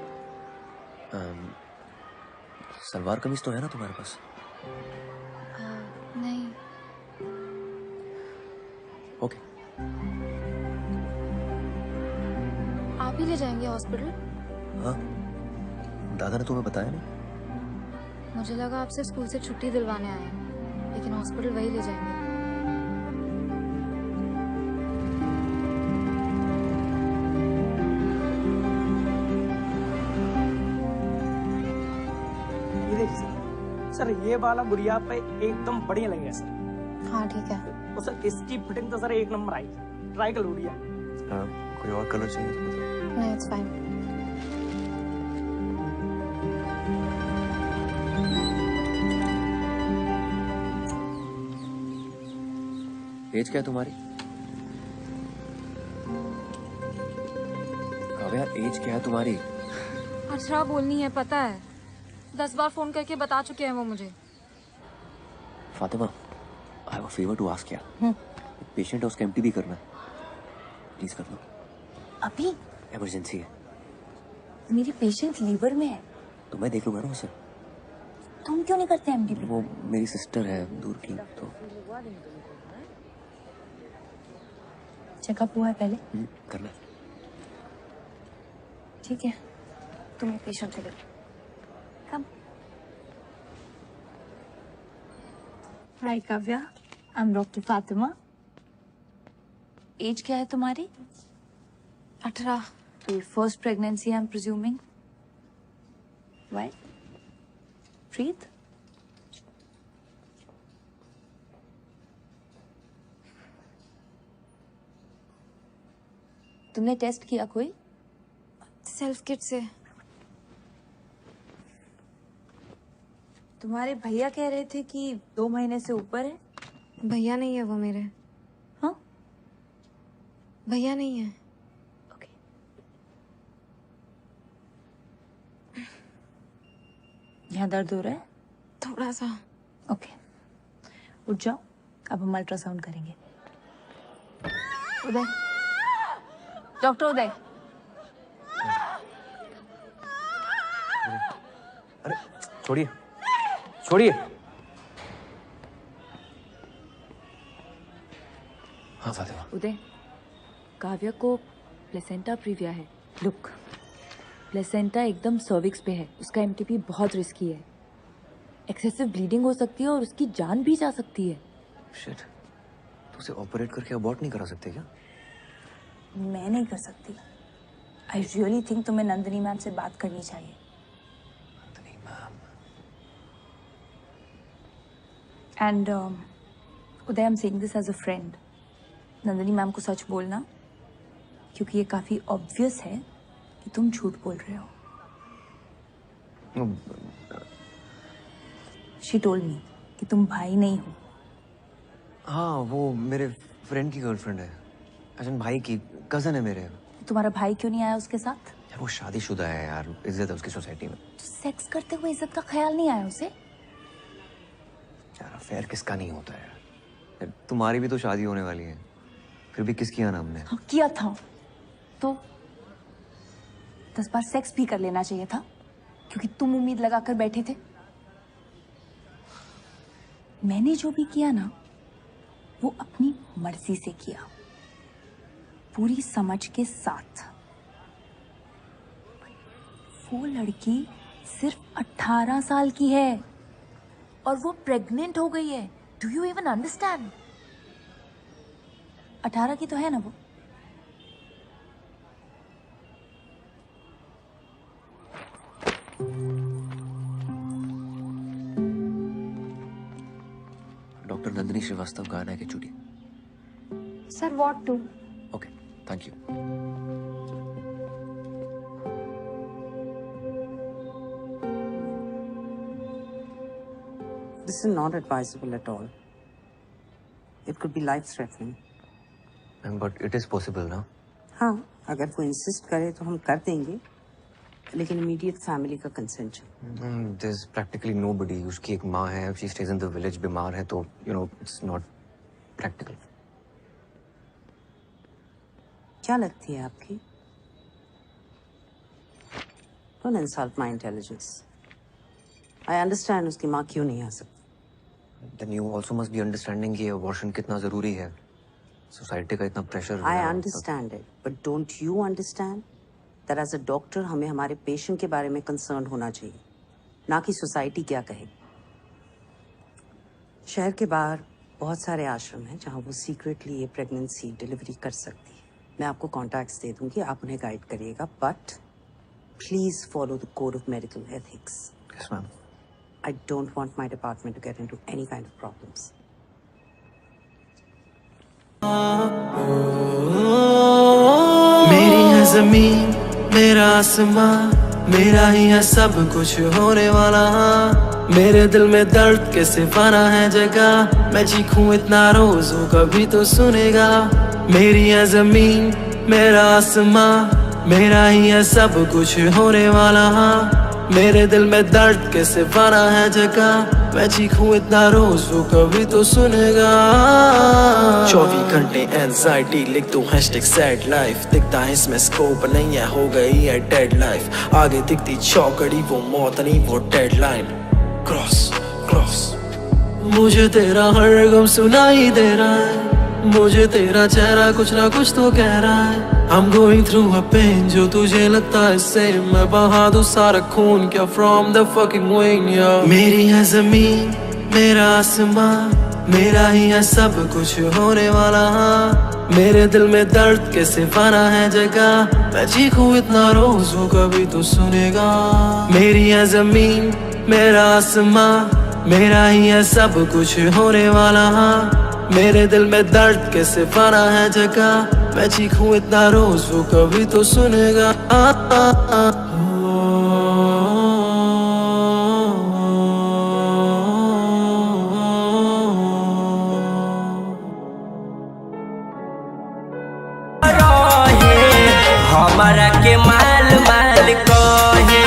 सलवार कमीज तो है ना तुम्हारे पास? नहीं। ओके। आप ही ले जाएंगे हॉस्पिटल? हाँ, दादा ने तुम्हें बताया नहीं? मुझे लगा आप सिर्फ स्कूल से छुट्टी दिलवाने आए हैं, लेकिन हॉस्पिटल वही ले जाएंगे। ये देखिए सर, ये वाला गुड़िया पे एकदम बढ़िया लगेगा सर। हाँ ठीक है। तो सर इसकी फिटिंग तो सर एक नंबर आई, ट्राई कर गुड़िया। कोई और कलर चाहिए तो बताओ। नहीं, इट्स फाइन। एज क्या है तुम्हारी? काव्या एज क्या है तुम्हारी? अठारह बोलनी है, पता है। 10 बार फोन करके बता चुके हैं वो मुझे। Fatima, I have a favour to ask यार। एक पेशेंट है, उसका एमटीबी करना है, प्लीज कर लो। अभी? इमरजेंसी है। मेरी पेशेंट लीवर में है। तो मैं देख लूंगा ना उसे। तुम क्यों नहीं करते एमटीबी? वो मेरी सिस्टर है दूर की, तो चेकअप हुआ है पहले? करना है। ठीक है, तुम्हें पेशेंट को देखो। Come. Hi Kavya, I am doctor Fatima. Age क्या है तुम्हारी? 18। तो first pregnancy I am presuming. Why? Breathe. तुमने टेस्ट किया कोई? सेल्फ किट से। तुम्हारे भैया कह रहे थे कि 2 महीने से ऊपर है। भैया नहीं है वो मेरे। हाँ? भैया नहीं है। यहाँ दर्द हो रहा है? थोड़ा सा। ओके, उठ जाओ, अब हम अल्ट्रासाउंड करेंगे। उदय, डॉक्टर उदय। अरे छोड़िए छोड़िए। हाँ फातिमा। उदय, काव्या को प्लेसेंटा प्रीविया है। लुक, प्लेसेंटा एकदम सर्विक्स पे है, उसका एमटीपी बहुत रिस्की है। एक्सेसिव ब्लीडिंग हो सकती है और उसकी जान भी जा सकती है। शिट, तो उसे ऑपरेट करके अबॉर्ट नहीं करा सकते क्या? मैं नहीं कर सकती। आई रियली थिंक तुम्हें नंदिनी मैम से बात करनी चाहिए। Nandini ma'am. And Uday, I am saying this as a friend. Nandini ma'am को सच बोलना, क्योंकि ये काफी ऑब्वियस है कि तुम झूठ बोल रहे हो। शी टोल्ड मी कि तुम भाई नहीं हो। हाँ, वो मेरे फ्रेंड की गर्लफ्रेंड है। अजन भाई की कजन है मेरे। तुम्हारा भाई क्यों नहीं आया उसके साथ? यार वो शादीशुदा है यार, इज्जत है उसकी सोसाइटी में। तो सेक्स करते हुए इज्जत का ख्याल नहीं आया उसे? यार अफेयर किसका नहीं होता है यार, तुम्हारी भी तो शादी होने वाली है, फिर भी किस किया ना हमने? हाँ, किया था तो 10 बार सेक्स भी कर लेना चाहिए था, क्योंकि तुम उम्मीद लगाकर बैठे थे। मैंने जो भी किया ना, वो अपनी मर्जी से किया, पूरी समझ के साथ। वो लड़की सिर्फ 18 साल की है और वो प्रेग्नेंट हो गई है। Do you even understand? 18 की तो है ना वो। डॉक्टर नंदिनी श्रीवास्तव गाना है कि चुड़ी? Sir what to? Okay, thank you. This is not advisable at all. It could be life-threatening. But it is possible ना? हाँ, अगर वो इंसिस्ट करे तो हम कर देंगे, लेकिन इमीडिएट फैमिली का कंसेंट चाहिए। There's practically nobody. उसकी एक माँ है, she stays in the village, बीमार है तो it's not practical. क्या लगती है आपकी? Don't insult my intelligence. I understand उसकी माँ क्यों नहीं आ सकती। Then you also must be understanding कि abortion कितना जरूरी है। सोसाइटी का इतना pressure. I understand it, but don't you understand that as a doctor हमें हमारे पेशेंट के बारे में कंसर्न होना चाहिए, ना कि सोसाइटी क्या कहे। शहर के बाहर बहुत सारे आश्रम हैं जहाँ वो सीक्रेटली ये प्रेगनेंसी डिलीवरी कर सकती है। मैं आपको कॉन्टैक्ट्स दे दूंगी, आप उन्हें गाइड करिएगा, but please follow the code of medical ethics. Yes, ma'am. I don't want my department to get into any kind of problems. मेरी है जमीन, मेरा आसमां, मेरा ही है सब कुछ होने वाला। मेरे दिल में दर्द के सिफाना है जगह, मैं चीखूं इतना रोज हो कभी तो सुनेगा। मेरी है जमीन, मेरा आसमां, मेरा ही है सब कुछ होने वाला। मेरे दिल में दर्द के सिफाना है जगह, मैं चीखूं इतना रोज वो कभी तो सुनेगा। 24 घंटे एंजाइटी लिख दूं हैशटैग सैड लाइफ, दिखता है इसमें स्कोप नहीं है, हो गई है डेड लाइफ। आगे दिखती चौकड़ी वो मौत नहीं वो डेडलाइन। क्रॉस क्रॉस मुझे तेरा हर गम सुनाई दे रहा है, मुझे तेरा चेहरा कुछ ना कुछ तो कह रहा है। I'm going through a pain जो तुझे लगता है same, मैं बहा दूं सारा खून क्या from the fucking wing, yeah। मेरी है जमीन, मेरा आसमां, मेरा ही है सब कुछ होने वाला। मेरे दिल में दर्द के सिफाना है जगह, मैं चीखूं इतना रोज वो कभी तो सुनेगा। मेरी है जमीन मेरा आसमां, मेरा ही है सब कुछ होने वाला। मेरे दिल में दर्द के सिफाना है जगह, मैं चीखूं इतना रोज वो कभी तो सुनेगा। हमारा के माल माल कहे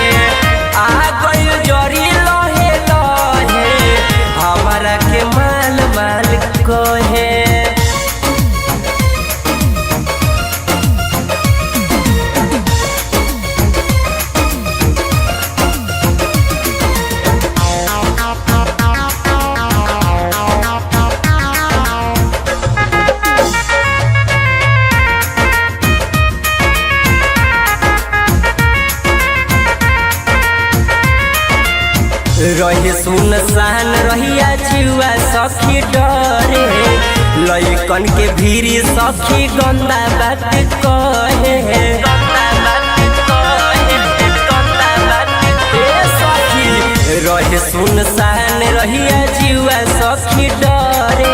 आ गइल जरी लहे लहे, हमारा के माल माल कहे। रहे सुनसान रहिया जुआ सखी डरे, लइकन के भीरी सखी गंदा बात कहे। रहे सुनसान रहिया जुआ सखी डरे,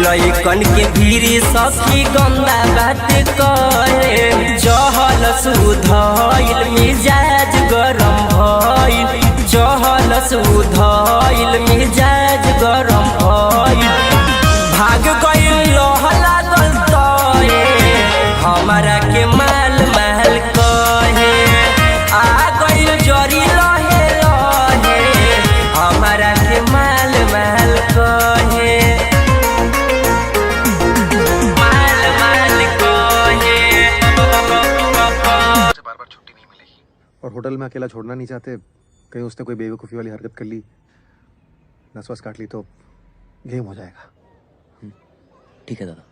लइकन के भीरी सखी गंदा बात कहे। जहल सुधइल मिजाज गरम भइल, जहल सुधइल मिजाज गरम भइल। भाग गइल लहला दलतए, हमारा के माल महल कहे। आ गइल जरी लहे लहे, हमारा के माल महल कहे। माल महल कहे। और होटल में अकेला छोड़ना नहीं चाहते, कहीं उसने कोई बेवकूफ़ी वाली हरकत कर ली, नस वस काट ली तो गेम हो जाएगा। ठीक है दादा।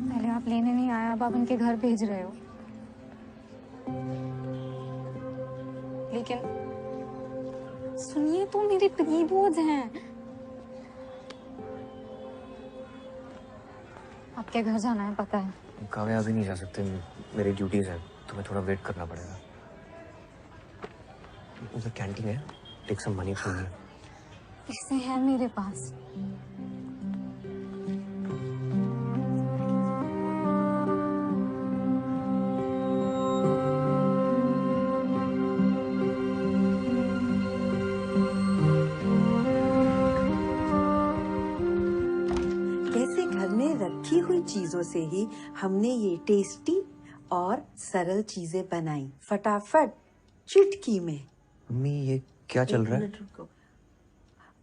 पहले आप लेने नहीं आए, अब आप उनके घर भेज रहे हो। लेकिन सुनिए तो, मेरे प्री बोझ हैं। आपके घर जाना है पता है। काव्या अभी नहीं जा सकते, मेरी ड्यूटीज है, तुम्हें थोड़ा वेट करना पड़ेगा। उधर कैंटीन है, take some money from here. इससे है मेरे पास। कैसे घर में रखी हुई चीजों से ही हमने ये टेस्टी और सरल चीजें बनाई, फटाफट चुटकी में। मम्मी ये क्या चल रहा है? एक मिनट रुको।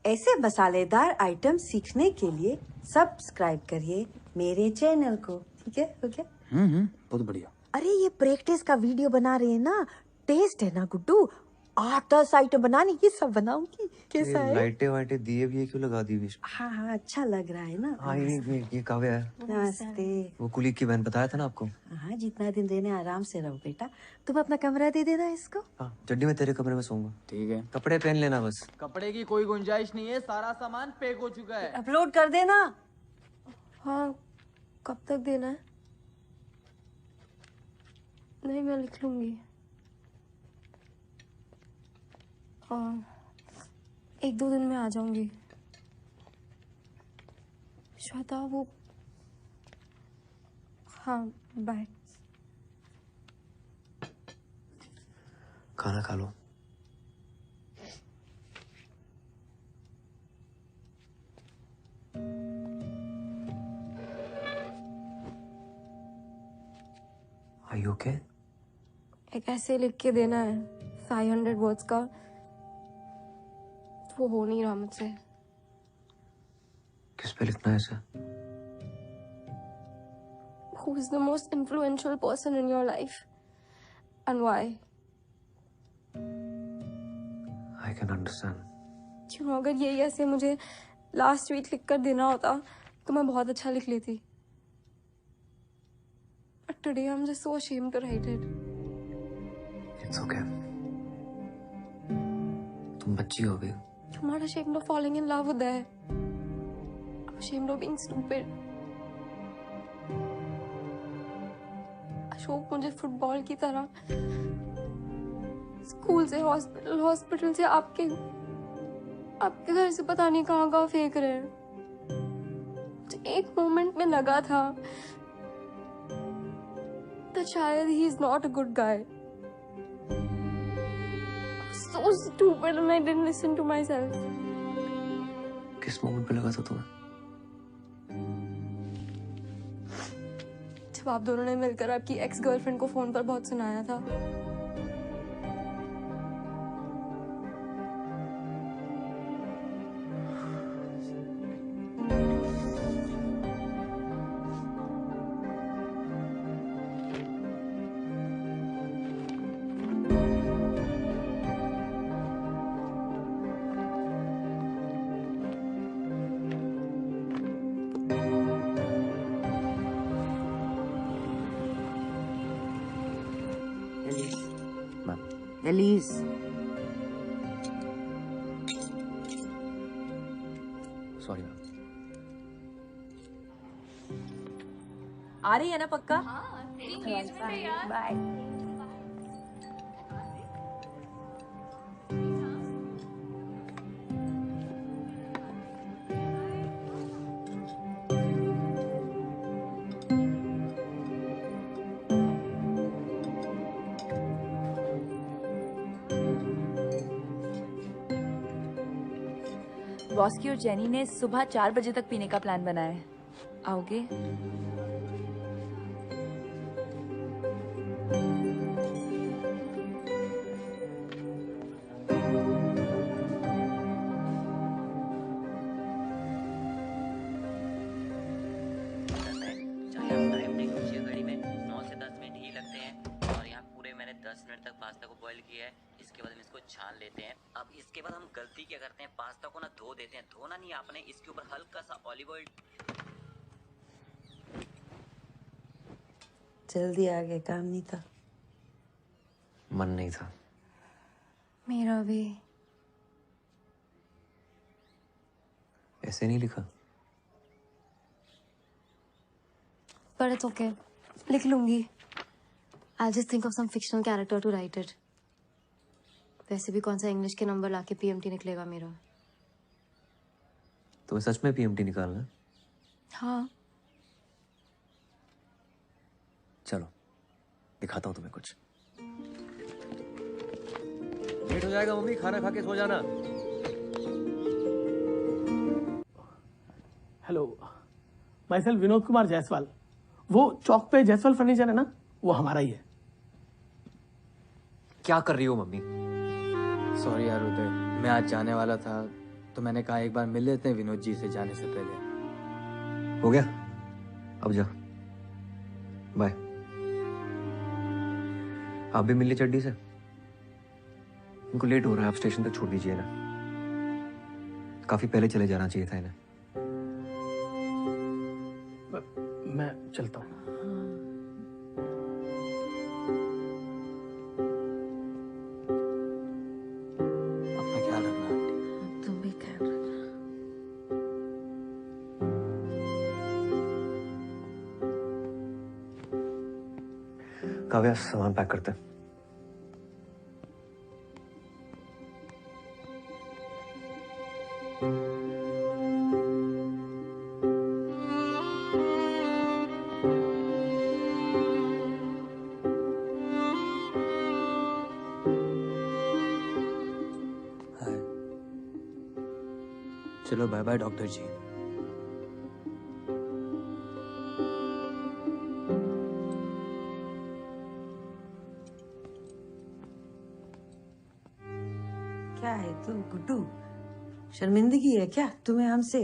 ऐसे मसालेदार आइटम सीखने के लिए सब्सक्राइब करिए मेरे चैनल को, ठीक है? हो गया? बहुत बढ़िया। अरे ये प्रैक्टिस का वीडियो बना रहे हैं ना, टेस्ट है ना गुड्डू, 8-10 आइटम बनाने, ये सब बनाऊंगी। कैसा है? लाइटें वाइटें दिए भी है, क्यों लगा दी बीच? हाँ हाँ, अच्छा लग रहा है ना। हाँ ये काव्या है। नमस्ते। वो कुली की बहन बताया था ना आपको। हाँ, जितना दिन रहने आराम से रहो बेटा। तुम अपना कमरा दे देना इसको। हाँ, चड्डी में तेरे कमरे में सोऊंगा। ठीक है। कपड़े पहन लेना बस। कपड़े की कोई गुंजाइश नहीं है, सारा सामान पैक हो चुका है। अपलोड कर देना। हाँ, कब तक देना है? नहीं, मैं लिख लूंगी। 1-2 दिन में आ जाऊंगी। श्वेता वो, हाँ बाय। खाना खा लो। Are you okay? एक ऐसे लिख के देना है 500 वर्ड्स का, वो हो नहीं रहा मुझसे। किस पे लिखना है इसे? Who is the most influential person in your life and why? I can understand. क्यों, अगर यही ऐसे मुझे लास्ट वीक लिख कर देना होता तो मैं बहुत अच्छा लिख लेती। But today I'm just so ashamed to write it. It's okay. तुम बच्ची हो अभी। I'm not ashamed of falling in love with Uday. I'm ashamed of being stupid. Ashok मुझे फुटबॉल की तरह स्कूल से हॉस्पिटल, हॉस्पिटल से आपके घर से पता नहीं कहाँ फेंक रहे हैं। एक मोमेंट में लगा था तो शायद he is not a good guy. So stupid and I didn't listen to myself. किस मोमेंट पे लगा था तुम्हें? जब आप दोनों ने मिलकर आपकी एक्स गर्लफ्रेंड को फोन पर बहुत सुनाया था। Alice, sorry ma'am. आ रही है ना पक्का? बाय। रॉस्की और जेनी ने सुबह 4 बजे तक पीने का प्लान बनाया है। आओगे? घड़ी में 9 से 10 मिनट ही लगते हैं और यहाँ पूरे मैंने 10 मिनट तक पास्ता को बॉईल किया है। इसके बाद हम इसको छान लेते हैं। अब इसके बाद हम गलती क्या करते हैं, पास्ता को ना धो देते हैं। धोना नहीं आपने, इसके ऊपर हल्का सा ऑलिव ऑयल। जल्दी आ गए, काम नहीं था। मन नहीं था। मेरा भी। ऐसे नहीं लिखा। But it's okay. लिख लूंगी। I'll just think of some fictional character to write it. वैसे भी कौन सा इंग्लिश के नंबर लाके PMT निकलेगा मेरा। तुम्हें सच में PMT निकालना है? हाँ। चलो दिखाता हूँ तुम्हें कुछ। लेट हो जाएगा मम्मी, खाना खा के सो जाना। Hello, my self Vinod Kumar Jaiswal. वो चौक पे जायसवाल फर्नीचर है ना, वो हमारा ही है। क्या कर रही हो मम्मी? सॉरी यार उदय, मैं आज जाने वाला था तो मैंने कहा एक बार मिल लेते हैं विनोद जी से जाने से पहले। हो गया, अब जा, बाय। आप भी मिल ली चड्डी से? उनको लेट हो रहा है, आप स्टेशन तक छोड़ दीजिए ना। काफी पहले चले जाना चाहिए था इन्हें। मैं चलता हूँ। अपना ख्याल रखना आंटी। तुम भी ख्याल रखना। काव्या, सामान पैक करते हैं। चलो बाय बाय डॉक्टर जी। क्या है तू गुड्डू, शर्मिंदगी है क्या तुम्हें हमसे?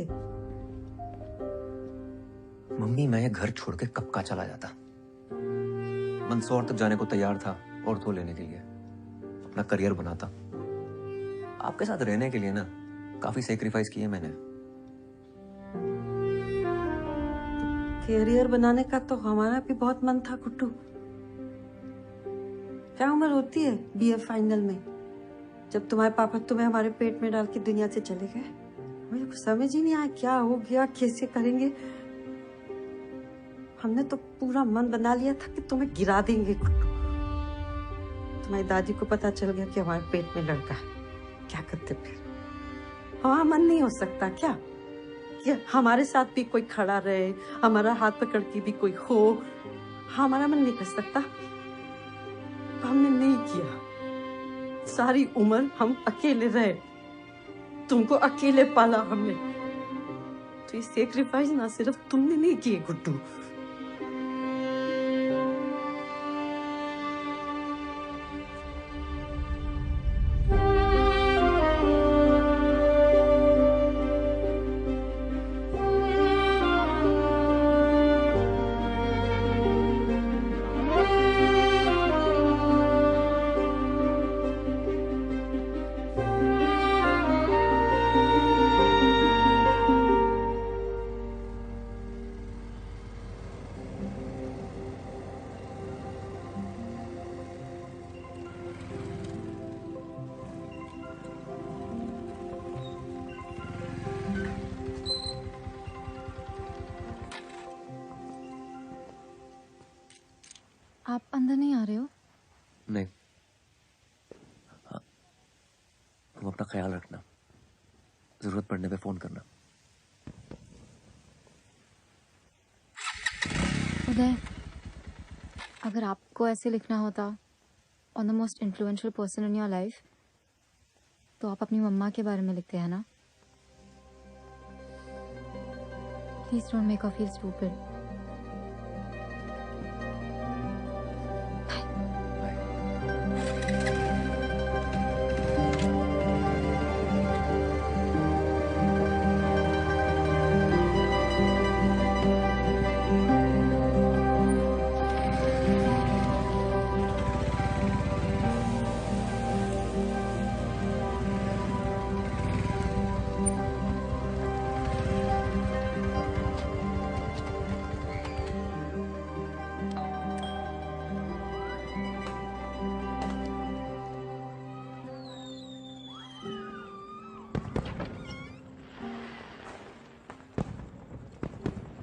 मम्मी, मैं ये घर छोड़ के कब का चला जाता। मंदसौर तक जाने को तैयार था ऑर्थो लेने के लिए, अपना करियर बनाता। आपके साथ रहने के लिए ना काफी सेक्रीफाइस किए मैंने। करियर बनाने का तो हमारा भी बहुत मन था गुड्डू। क्या उम्र होती है BA फाइनल में? जब तुम्हारे पापा तुम्हें हमारे पेट में डाल के दुनिया से चले गए, मुझे कुछ समझ ही नहीं आया क्या हो गया, कैसे करेंगे। हमने तो पूरा मन बना लिया था कि तुम्हें गिरा देंगे गुड्डू। तुम्हारी दादी को पता चल गया कि हमारे पेट में लड़का है, क्या करते फिर? हमारा मन नहीं हो सकता क्या कि हमारे साथ भी कोई खड़ा रहे, हमारा हाथ पकड़ के भी कोई हो? हमारा मन नहीं कर सकता। हमने नहीं किया। सारी उम्र हम अकेले रहे, तुमको अकेले पाला हमने, तो ये सेक्रीफाइस ना सिर्फ तुमने नहीं किए गुड्डू। आप अंदर नहीं आ रहे हो? नहीं, हाँ, तुम अपना ख्याल रखना, जरूरत पड़ने पे फोन करना। उदय, अगर आपको ऐसे लिखना होता on the most influential person in your life, तो आप अपनी मम्मा के बारे में लिखते हैं ना? Please don't make her feel stupid.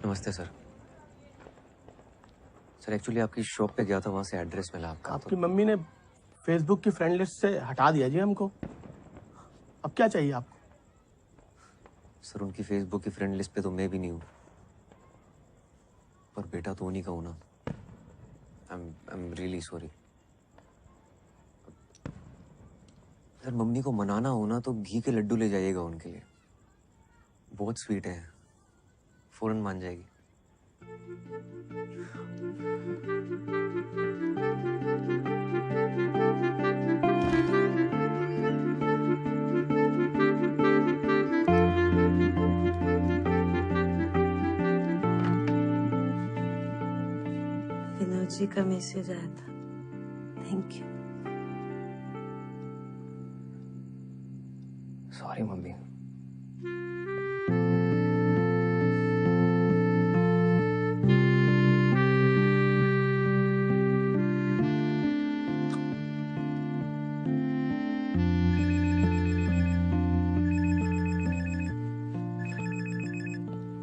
नमस्ते सर। सर एक्चुअली आपकी शॉप पे गया था, वहां से एड्रेस मिला आपका। आपकी मम्मी ने फेसबुक की फ्रेंड लिस्ट से हटा दिया जी हमको। अब क्या चाहिए आपको? सर उनकी फेसबुक की फ्रेंड लिस्ट पे तो मैं भी नहीं हूँ, पर बेटा तो उन्हीं का हूँ ना। I am really sorry. Sir mummy को मनाना हो ना तो घी के लड्डू ले जाइएगा उनके लिए, बहुत स्वीट है, फौरन मान जाएगी। एनर्जी का मैसेज आया था, थैंक यू। Sorry mummy.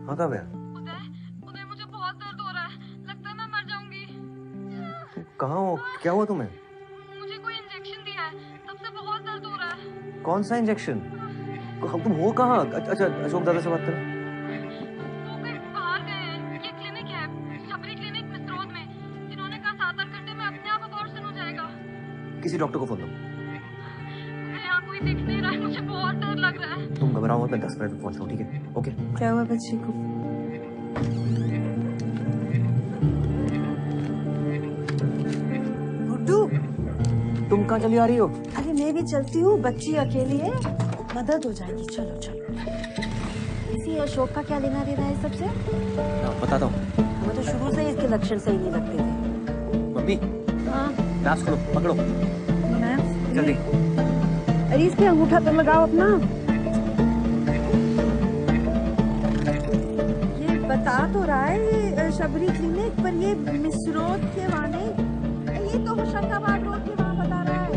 हाँ कब है? उदय मुझे बहुत दर्द हो रहा है, लगता है मैं मर जाऊंगी। कहाँ हो? क्या हुआ तुम्हें? मुझे कोई इंजेक्शन दिया है, तब से बहुत दर्द हो रहा है। कौन सा इंजेक्शन? तुम हो कहाँ? अच्छा अशोक दादा से बात करो। वो कहीं बाहर गए हैं, ये क्लिनिक है, शबरी क्लिनिक मिसरोद में। जिन्होंने कहा 7-8 घंटे में अपने आप अबॉर्शन हो जाएगा। किसी डॉक्टर को फोन दो। यहाँ कोई दिख नहीं रहा है, मुझे बहुत डर लग रहा है। तुम घबराओ मत, मैं 10 मिनट में पहुंच रहा हूँ, ठीक है? ओके। क्या हुआ बच्चे को? गुड्डू, तुम कहाँ चली आ रही हो? अरे मैं भी चलती हूँ, बच्ची अकेली है, मदद हो जाएगी। चलो चलो। इसी अशोक का क्या लेना देना है सबसे? बताता हूँ। हमें तो शुरू से इसके लक्षण सही नहीं लगते थे। मम्मी, हाँ ग्लास खोलो, पकड़ो जल्दी। अरे इस पे अंगूठा तो लगाओ अपना। ये बता तो रहा है शबरी क्लिनिक, पर ये मिसरोद के वहाँ नहीं, ये तो होशंगाबाद रोड के वहाँ बता रहा है।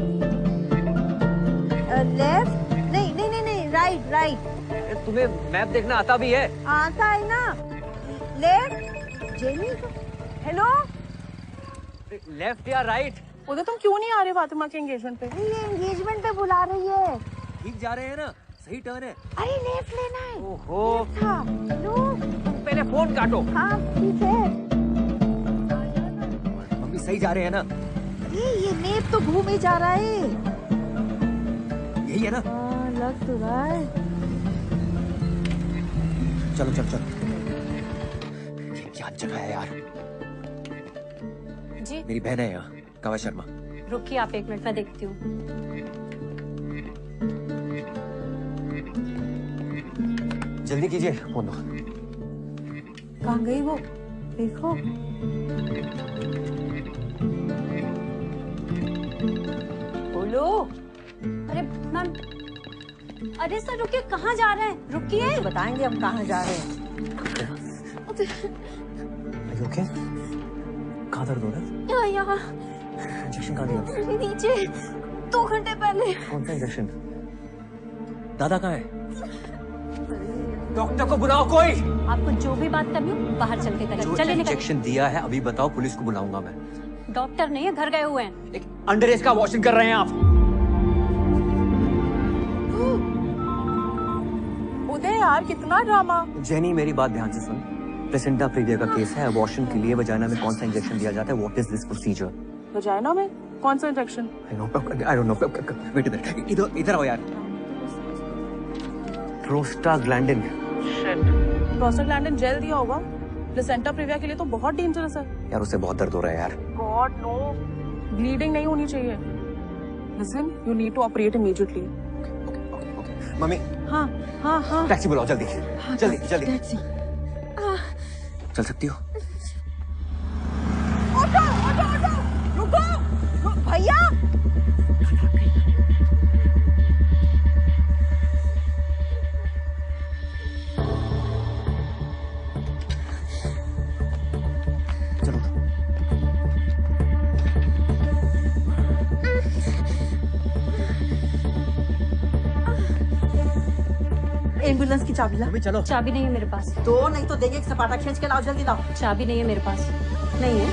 लेफ्ट नहीं नहीं नहीं नहीं राइट राइट। तुम्हें मैप देखना आता भी है? आता है ना। लेफ्ट जेनी हेलो लेफ्ट या राइट? उधर तुम क्यों नहीं आ रहे फातिमा के एंगेजमेंट पे? ये एंगेजमेंट पे बुला रही है। ठीक जा रहे हैं ना? सही टर्न है। अरे लेफ्ट लेना है। ओहो लो पहले फोन काटो। हाँ ठीक है। मम्मी सही जा रहे हैं ना? ये नेप तो घूम ही जा रहा है। यही है ना? हाँ लग तो रहा है। चलो चलो चलो। ये क्या जगह है यार? जी मेरी बहन है यहाँ, काव्या शर्मा। रुकिए आप 1 मिनट, मैं देखती हूँ। जल्दी कीजिए, फोन दो। कहाँ गई वो? देखो बोलो। अरे मैम, अरे सर रुकिए, कहाँ जा रहे हैं? रुकिए तो बताएंगे हम कहाँ जा रहे हैं। ओके? कहाँ दर्द हो रहा है? यहाँ इंजेक्शन कहाँ दिया? नीचे 2 घंटे पहले। कौन सा इंजेक्शन? दादा कहाँ है? डॉक्टर को बुलाओ कोई। आपको जो भी बात करनी हो बाहर चल के करें। जो चलिए निकलिए। इंजेक्शन दिया है अभी बताओ, पुलिस को बुलाऊंगा मैं। डॉक्टर नहीं है, घर गए हुए हैं। एक अंडर एज का वॉशिंग कर रहे हैं आप। उदय यार कितना ड्रामा। जेनी मेरी बात ध्यान से सुन। प्लेसेंटा प्रीविया का केस है। अबॉर्शन के लिए वजाइना में कौन सा इंजेक्शन दिया जाता है? What is this procedure? Vagina में कौन सा injection? I don't know. Wait इधर इधर आओ यार। प्रोस्टाग्लैंडिन। प्रोस्टाग्लैंडिन जेल दिया होगा। प्लेसेंटा प्रीविया के लिए तो बहुत डेंजरस है यार, उससे बहुत दर्द हो रहा है यार। गॉड नो, ब्लीडिंग नहीं होनी चाहिए। Listen, you need to operate immediately. Mummy हाँ हाँ हाँ टैक्सी बुलाओ जल्दी। जल्दी जल्दी। टैक्सी। चल सकती हो? ऑटो ऑटो ऑटो रुको भैया। एम्बुलेंस की चाबी ला। चलो। चाबी नहीं है मेरे पास। दो नहीं तो देंगे, एक सपाटा खींच के लाओ, जल्दी लाओ। चाबी नहीं है मेरे पास। नहीं है।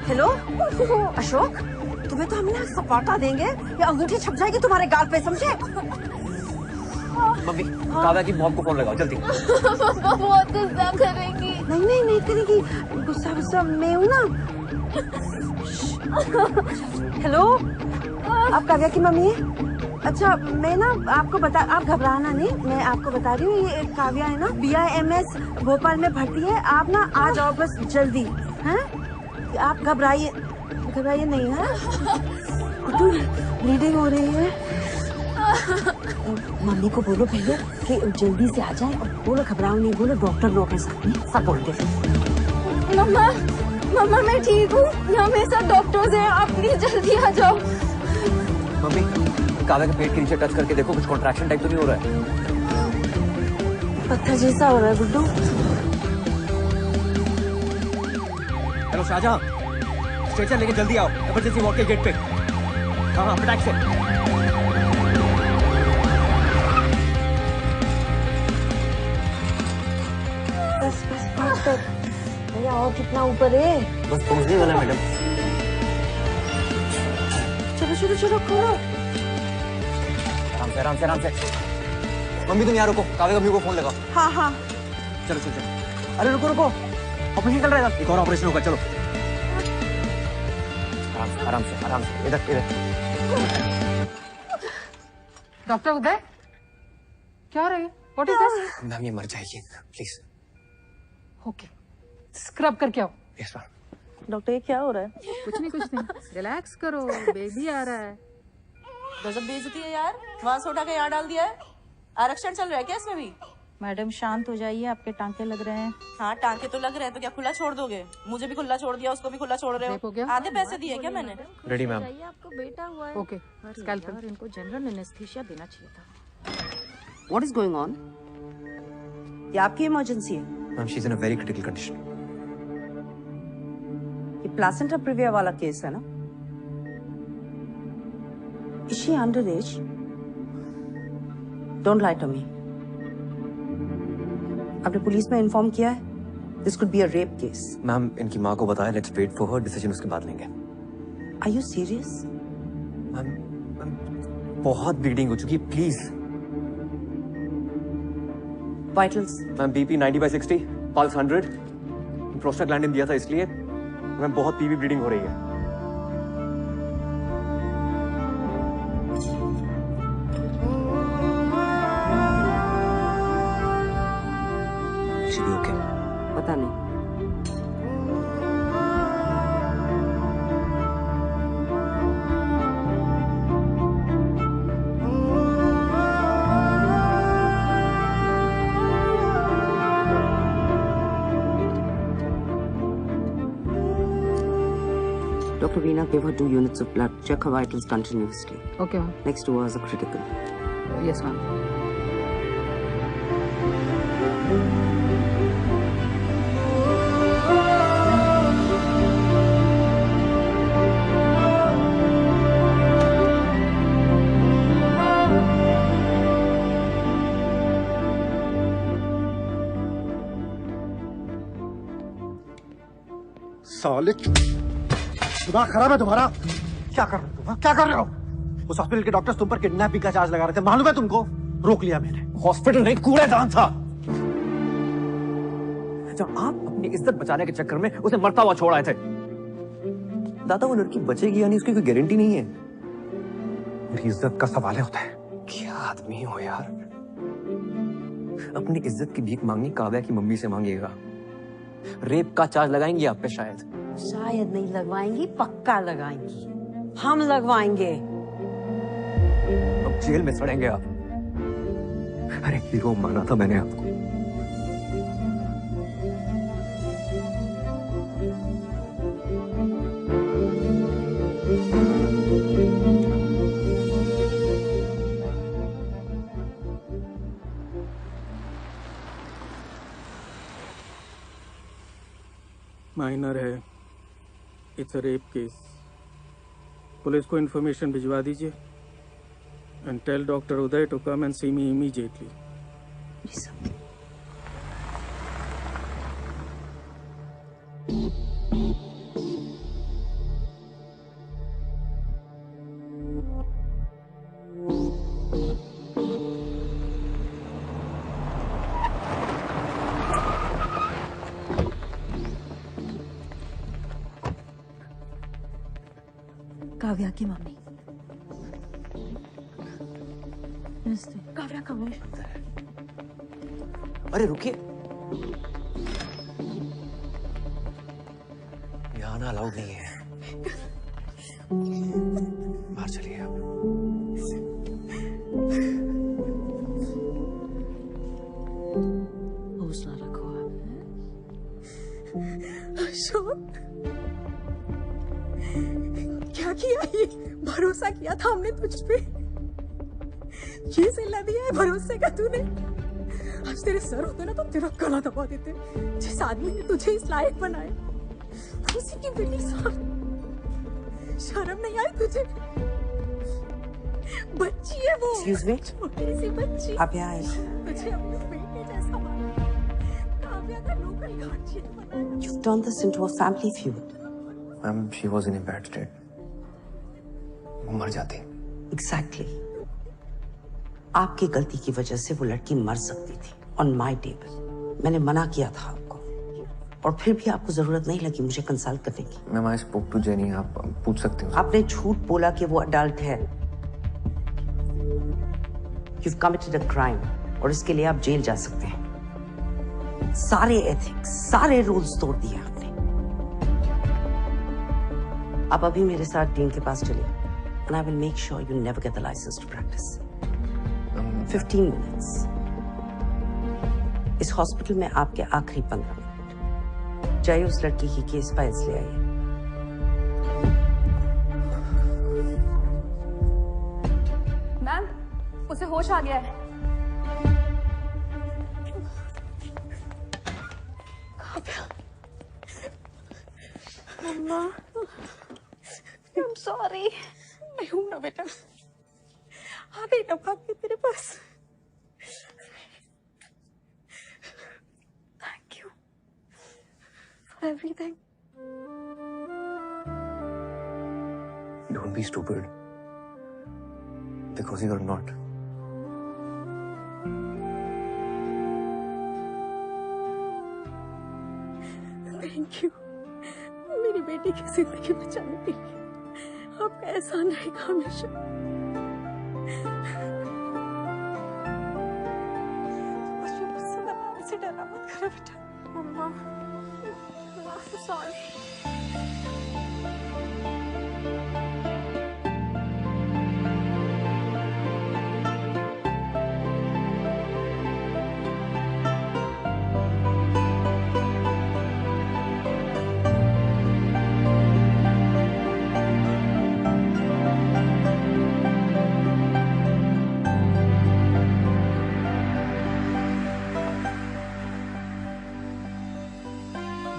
हेलो अशोक, तुम्हें तो हमने सपाटा देंगे या अंगूठी छप जाएगी तुम्हारे गाल पे, समझे? मम्मी काव्या की मॉम को फोन लगाओ जल्दी। बहुत गुस्सा करेंगी। नहीं नहीं नहीं करेगी। गुस्सा गुस्सा मैं हूँ ना। हेलो, आप काव्या की मम्मी है? अच्छा मैं ना आपको बता, आप घबराना नहीं, मैं आपको बता रही हूँ। ये काव्या है ना, BIMS भोपाल में भर्ती है। आप ना आ जाओ बस जल्दी। हैं? आप घबराइए नहीं है। ब्लीडिंग हो रही है। मम्मी को बोलो पहले कि जल्दी से आ जाए और बोलो घबराओ नहीं, बोलो डॉक्टर लोग हैं साथ में, सब बोलते हैं। मम्मा मम्मा मैं ठीक हूँ, यहाँ मेरे साथ डॉक्टर्स हैं, आप प्लीज जल्दी आ जाओ। मम्मी काव्या के पेट के नीचे टच करके देखो, कुछ कॉन्ट्रैक्शन टाइप तो नहीं हो रहा है? पत्थर जैसा हो रहा है गुड्डू। हेलो शाहजहां, स्ट्रेचर लेके जल्दी आओ, इमरजेंसी वार्ड के गेट पे। हाँ फटाक से। बस बस बस बस। भैया और कितना ऊपर है? बस पहुंचने वाला मैडम। चलो चलो चलो खोलो। आराम से आराम से आराम से। मम्मी तुम यहाँ रुको, काव्या मम्मी को फोन लगाओ। हाँ हाँ चलो चलो चलो। अरे रुको रुको, ऑपरेशन चल रहा है, एक और ऑपरेशन होगा। चलो आराम से आराम से। इधर इधर। डॉक्टर उदय, क्या रहे? What is this? मैम ये मर जाएगी, प्लीज। ओके, स्क्रब करके आओ। Yes ma'am. डॉक्टर ये क्या हो रहा है? कुछ नहीं रिलैक्स करो, बेबी आ रहा है। गजब बेइज्जती है यार, वहां से उठा के यहाँ डाल दिया है। आरक्षण चल रहा है क्या इसमें भी? मैडम शांत हो जाइए, आपके टांके लग रहे हैं। हाँ टांके तो लग रहे हैं, तो क्या खुला छोड़ दोगे? मुझे भी खुला छोड़ दिया, उसको भी खुला छोड़ रहे हो। आधे पैसे दिए क्या मैंने? Ready ma'am. आपको बेटा हुआ है। Okay, scalpel. इनको जनरल एनेस्थीसिया देना चाहिए था। What is going on? ये आपकी इमरजेंसी है? Ma'am she is in a very critical condition. ये प्लासेंटा प्रिविया वाला केस है ना? Is she under age? Don't lie to me. आपने पुलिस में इन्फॉर्म किया है? This could be a rape case. Ma'am इनकी माँ को बताया, let's wait for her decision, उसके बाद लेंगे। Are you serious? मैम बहुत ब्लीडिंग हो चुकी है, please. Vitals? Ma'am BP 90/60, pulse 100, prostaglandin दिया था इसलिए। मैम बहुत पीवी ब्लीडिंग हो रही है। ओके, पता नहीं। Dr. Veena, give her 2 units of blood. Check her vitals continuously. Okay, ma'am. Next 2 hours are critical. Yes, ma'am. साले दिमाग खराब है तुम्हारा? क्या कर रहे हो तुम? क्या कर रहे हो? उस हॉस्पिटल के डॉक्टर्स तुम पर किडनैपिंग का चार्ज लगा रहे थे, मालूम है तुमको? रोक लिया मैंने। हॉस्पिटल नहीं, कूड़ेदान था। जब आप अपनी इज्जत बचाने के चक्कर में उसे मरता हुआ छोड़ आए थे। दादा वो लड़की बचेगी या नहीं उसकी कोई गारंटी नहीं है। मेरी इज्जत का सवाल होता है। क्या आदमी हो यार। अपनी इज्जत की भीख मांगनी काव्या की मम्मी से मांगिएगा। रेप का चार्ज लगाएंगी आप पे शायद। शायद नहीं लगवाएंगी, पक्का लगाएंगी। हम लगवाएंगे। अब जेल में सड़ेंगे आप। अरे हीरो माना था मैंने आपको। माइनर है, it's a rape case. Police को इन्फॉर्मेशन भिजवा दीजिए and tell doctor Uday to come and see me immediately. Kavya की मम्मी। काव्या कब है? अरे रुकिए, यहाँ आना अलाउड नहीं है। बाहर चलिए आप। हौसला रखो आप। अशोक, क्या किया ये? भरोसा किया था हमने तुझ पे। ये सिला दिया है भरोसे का तूने। आज तेरे सर होते ना तो तेरा गला दबा देते। जिस आदमी ने तुझे इस लायक बनाया, उसी की बेटी साहब। शर्म नहीं आई तुझे? बच्ची है वो। Excuse me? छोटी सी बच्ची। आप यहाँ आए। तुझे अपने बेटे जैसा माना। काव्या का लोकल गार्जियन बनाया। You've turned this into a family feud. Ma'am she was in a bad state. वो मर जाती। Exactly. आपकी गलती की वजह से वो लड़की मर सकती थी ऑन माई टेबल। मैंने मना किया था आपको, और फिर भी आपको जरूरत नहीं लगी मुझे कंसल्ट करने की। Ma'am I spoke to Jenny, आप पूछ सकते हो। आपने झूठ बोला कि वो अडल्ट है। You've committed a crime, और इसके लिए आप जेल जा सकते हैं। सारे एथिक्स, सारे रूल्स तोड़ दिए आपने। आप अभी मेरे साथ डीन के पास चलिए, and I will make sure you never get the license to practice. 15 minutes. इस हॉस्पिटल में आपके आखिरी 15 मिनट. जाइए उस लड़की की केस फाइल्स ले आइए. मैम, उसे होश आ गया है. मम्मा, I'm sorry. मैं हूं ना बेटा, आ गई ना भाग के तेरे पास. Thank you for everything. Don't be stupid. Because you're not. Thank you. मेरी बेटी की जिंदगी बचाने के लिए आपका एहसान रहेगा हमेशा. मुझे मुझसे बताने से डरना मत करो बेटा. Mamma, I'm sorry.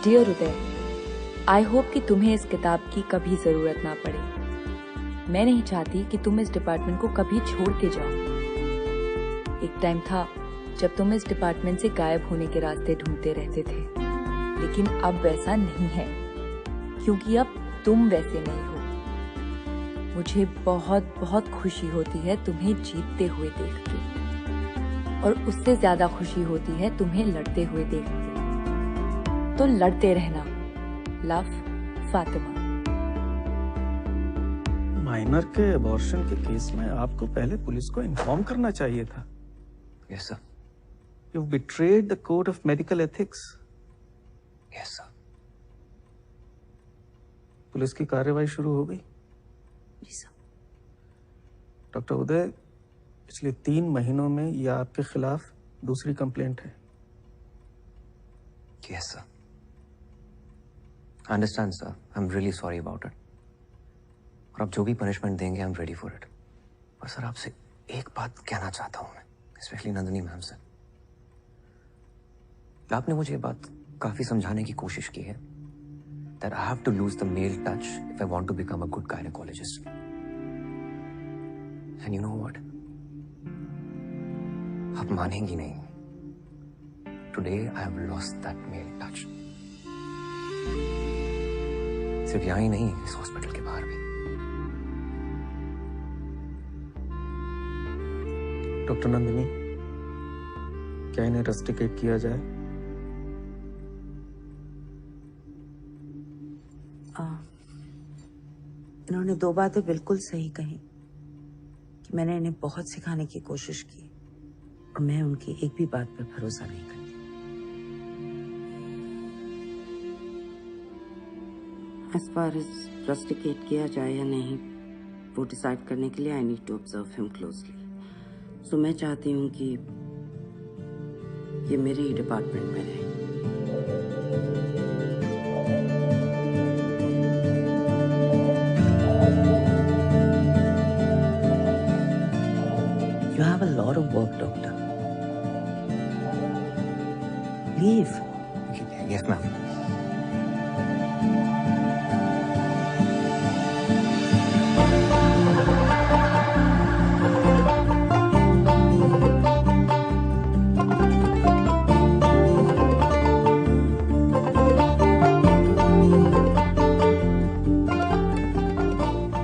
Dear Uday, I hope कि तुम्हें इस किताब की कभी जरूरत ना पड़े. मैं नहीं चाहती कि तुम इस डिपार्टमेंट को कभी छोड़ के जाओ. एक टाइम था जब तुम इस डिपार्टमेंट से गायब होने के रास्ते ढूंढते रहते थे, लेकिन अब वैसा नहीं है, क्योंकि अब तुम वैसे नहीं हो. मुझे बहुत बहुत खुशी होती है तुम्हें जीतते हुए देख के, और उससे ज्यादा खुशी होती है तुम्हें लड़ते हुए देख के. तो लड़ते रहना. लव, फातिमा. माइनर के अबॉर्शन के केस में आपको पहले पुलिस को इन्फॉर्म करना चाहिए था. Yes, sir. You've betrayed the code of medical ethics. Yes, sir. Police की कार्रवाई शुरू हो गई. जी सर. डॉक्टर उदय, पिछले 3 महीनों में यह आपके खिलाफ दूसरी कंप्लेंट है. Yes, sir. I understand, sir. I'm really sorry about it. और आप जो भी पनिशमेंट देंगे, I'm ready for it. पर सर आपसे एक बात कहना चाहता हूँ मैं, स्पेशली नंदिनी मैम से. आपने मुझे ये बात काफी समझाने की कोशिश की है that I have to lose the male touch if I want to become a good gynecologist. And you know what? आप मानेंगी नहीं. Today I have lost that male touch. सिर्फ यहाँ ही नहीं, इस हॉस्पिटल के बाहर भी. डॉक्टर नंदिनी, क्या इन्हें रस्टिकेट किया जाए? इन्होंने 2 बातें बिल्कुल सही कही कि मैंने इन्हें बहुत सिखाने की कोशिश की और मैं उनकी एक भी बात पर भरोसा नहीं करती. As far as रस्टिकेट किया जाए या नहीं, वो डिसाइड करने के लिए I need to observe him closely. So मैं चाहती हूँ कि ये मेरे ही डिपार्टमेंट में रहे. You have a lot of work, doctor. Leave. Yes, ma'am.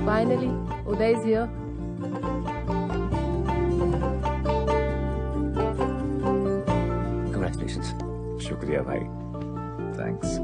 Finally, Uday is here. Congratulations. शुक्रिया भाई. Thanks.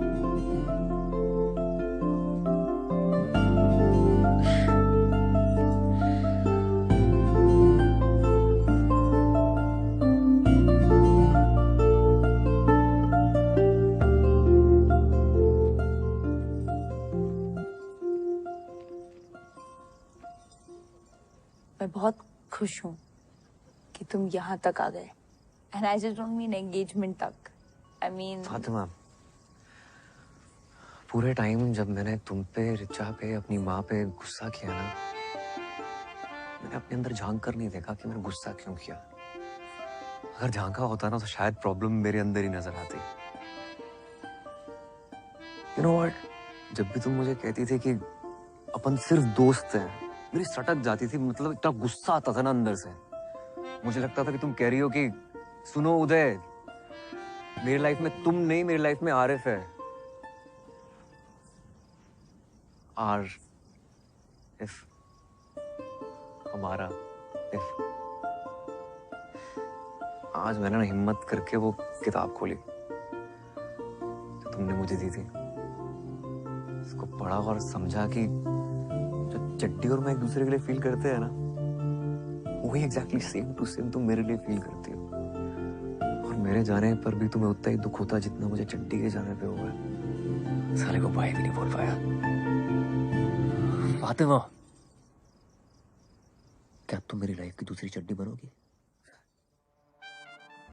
मैं बहुत खुश हूँ कि तुम यहाँ तक आ गए। And I just don't mean engagement तक, आई मीन फातिमा, पूरे टाइम जब मैंने तुम पे, रिचा पे, अपनी माँ पे गुस्सा किया ना, मैंने अपने अंदर झांक कर नहीं देखा कि मैंने गुस्सा क्यों किया। अगर झांका होता ना तो शायद प्रॉब्लम मेरे अंदर ही नजर आती। यू नो व्हाट, जब भी तुम मुझे कहती थी कि अपन सिर्फ दोस्त हैं, मेरी सटक जाती थी, मतलब इतना गुस्सा आता था ना अंदर से। मुझे लगता था कि तुम कह रही हो कि सुनो उदय, मेरी लाइफ में तुम नहीं, मेरी लाइफ में आरिफ है। इफ हमारा इफ। आज मैंने ना हिम्मत करके वो किताब खोली जो तुमने मुझे दी थी, उसको पढ़ा और समझा कि जो चड्डी और मैं एक दूसरे के लिए फील करते हैं ना, वही एग्जैक्टली सेम टू सेम तुम मेरे लिए फील करती हो। और मेरे जाने पर भी तुम्हें उतना ही दुख होता जितना मुझे चड्डी के जाने पे हुआ है। साले को भाई भी नहीं बोल पाया। फातिमा, क्या तुम मेरी लाइफ की दूसरी चड्डी बनोगी?